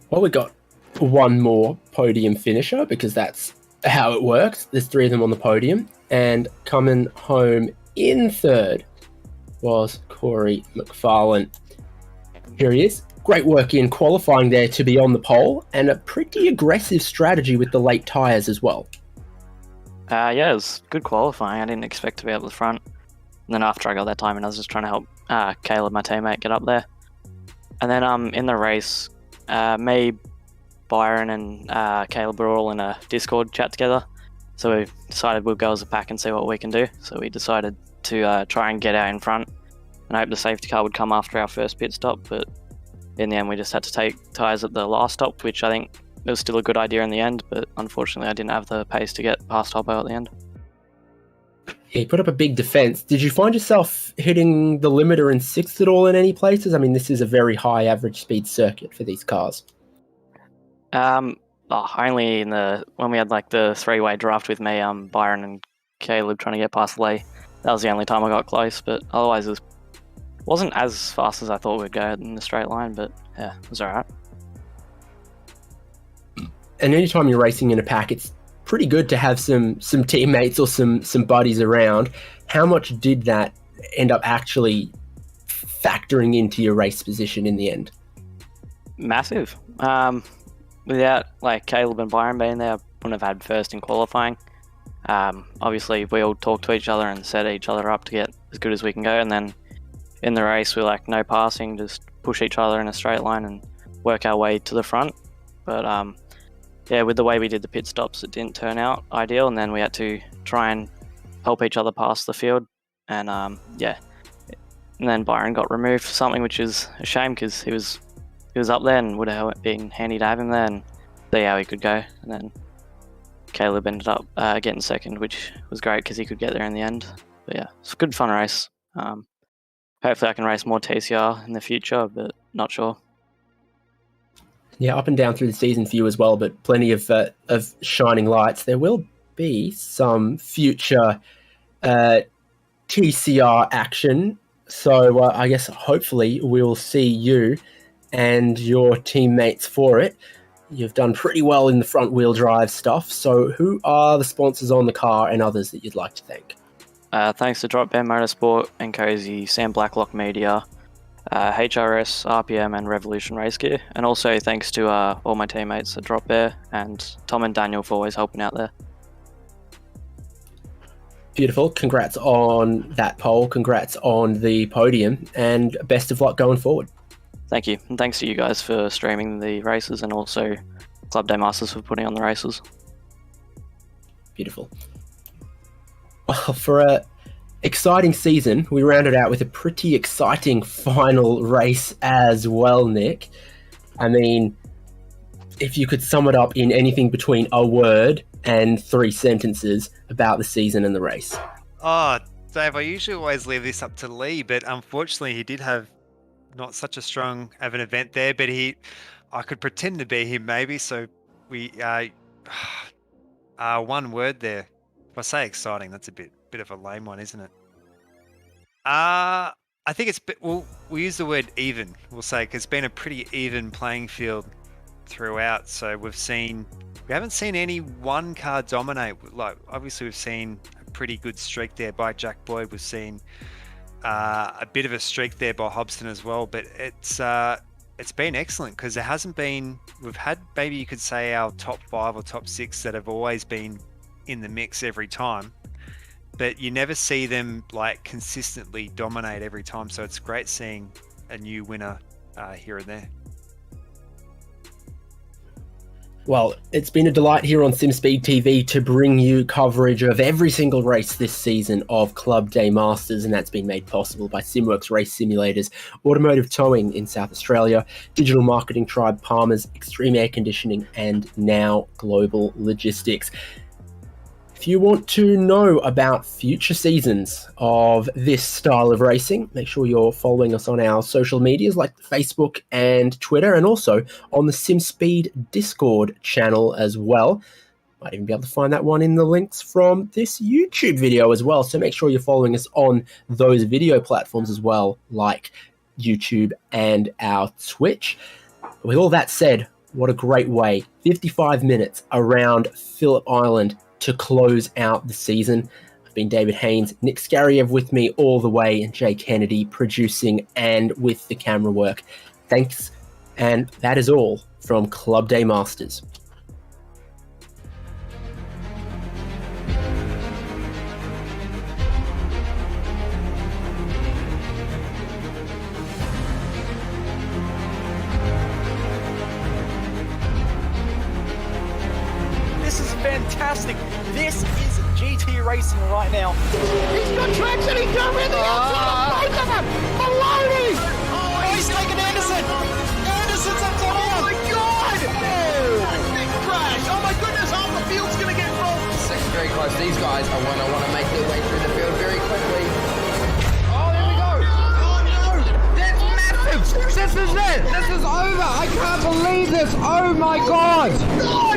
S5: Well, we got one more podium finisher because that's how it works. There's 3 of them on the podium, and coming home in third was Corey Mcfarlane. Here he is. Great work in qualifying there to be on the pole, and a pretty aggressive strategy with the late tyres as well.
S9: Yeah, it was good qualifying. I didn't expect to be up the front. And then after I got that time, and I was just trying to help Caleb, my teammate, get up there. And then in the race, me, Byron, and Caleb were all in a Discord chat together. So we decided we'll go as a pack and see what we can do. So we decided to try and get out in front and hope the safety car would come after our first pit stop. But in the end, we just had to take tyres at the last stop, which I think was still a good idea in the end. But unfortunately, I didn't have the pace to get past Hobbo at the end.
S5: Yeah, you put up a big defence. Did you find yourself hitting the limiter in 6th at all in any places? I mean, this is a very high average speed circuit for these cars.
S9: Only in when we had like the 3-way draft with me, Byron and Caleb trying to get past Lee. That was the only time I got close, but otherwise it wasn't as fast as I thought we'd go in the straight line, but yeah, it was alright.
S5: And anytime you're racing in a pack, it's pretty good to have some teammates or some buddies around. How much did that end up actually factoring into your race position in the end?
S9: Massive. Without like Caleb and Byron being there, I wouldn't have had first in qualifying. Obviously, we all talked to each other and set each other up to get as good as we can go. And then in the race, we're like, no passing, just push each other in a straight line and work our way to the front. But yeah, with the way we did the pit stops, it didn't turn out ideal. And then we had to try and help each other pass the field. And yeah, and then Byron got removed for something, which is a shame because he was up there and would have been handy to have him there and see how he could go. And then Caleb ended up getting second, which was great because he could get there in the end. But yeah, it's a good fun race. Hopefully I can race more TCR in the future, but not sure.
S5: Yeah, up and down through the season for you as well, but plenty of shining lights. There will be some future TCR action. So I guess hopefully we'll see you and your teammates for it. You've done pretty well in the front wheel drive stuff. So who are the sponsors on the car and others that you'd like to thank?
S9: Thanks to Drop Bear Motorsport and Cozy, Sam Blacklock Media, HRS, RPM and Revolution Race Gear. And also thanks to all my teammates at Drop Bear and Tom and Daniel for always helping out there.
S5: Beautiful. Congrats on that pole. Congrats on the podium and best of luck going forward.
S9: Thank you. And thanks to you guys for streaming the races and also Club Day Masters for putting on the races.
S5: Beautiful. Well, for a exciting season, we rounded out with a pretty exciting final race as well, Nick. I mean, if you could sum it up in anything between a word and 3 sentences about the season and the race.
S6: Oh, Dave, I usually always leave this up to Lee, but unfortunately he did have not such a strong of an event there, but I could pretend to be him maybe, so we, one word there. If I say exciting, that's a bit of a lame one, isn't it? I think we'll use the word even, we'll say, because it's been a pretty even playing field throughout. So we haven't seen any one car dominate. Like, obviously we've seen a pretty good streak there by Jack Boyd. We've seen a bit of a streak there by Hobson as well, but it's been excellent because there hasn't been, we've had maybe you could say our top 5 or top 6 that have always been in the mix every time, but you never see them like consistently dominate every time. So it's great seeing a new winner here and there.
S5: Well, it's been a delight here on SimSpeed TV to bring you coverage of every single race this season of Club Day Masters, and that's been made possible by SimWorks Race Simulators, Automotive Towing in South Australia, Digital Marketing Tribe Palmer's, Extreme Air Conditioning, and now Global Logistics. If If you want to know about future seasons of this style of racing, make sure you're following us on our social medias like Facebook and Twitter, and also on the SimSpeed Discord channel as well. Might even be able to find that one in the links from this YouTube video as well. So make sure you're following us on those video platforms as well, like YouTube and our Twitch. With all that said, what a great way, 55 minutes around Phillip Island to close out the season. I've been David Haynes, Nick Scariev with me all the way, and Jay Kennedy producing and with the camera work. Thanks, and that is all from Club Day Masters.
S2: This is fantastic. This is GT racing right now. He's got traction. He's got everything outside. Both of them. Maloney.
S1: Oh, he's taking Anderson. Anderson's up to
S2: Oh my God. Big crash. Oh my goodness. Half the field's going to get rolled.
S3: Second very close. These guys are want to make their way through the field very quickly. Oh, there we go. Oh no, that's massive. This is it. This is over. I can't believe this. Oh my God.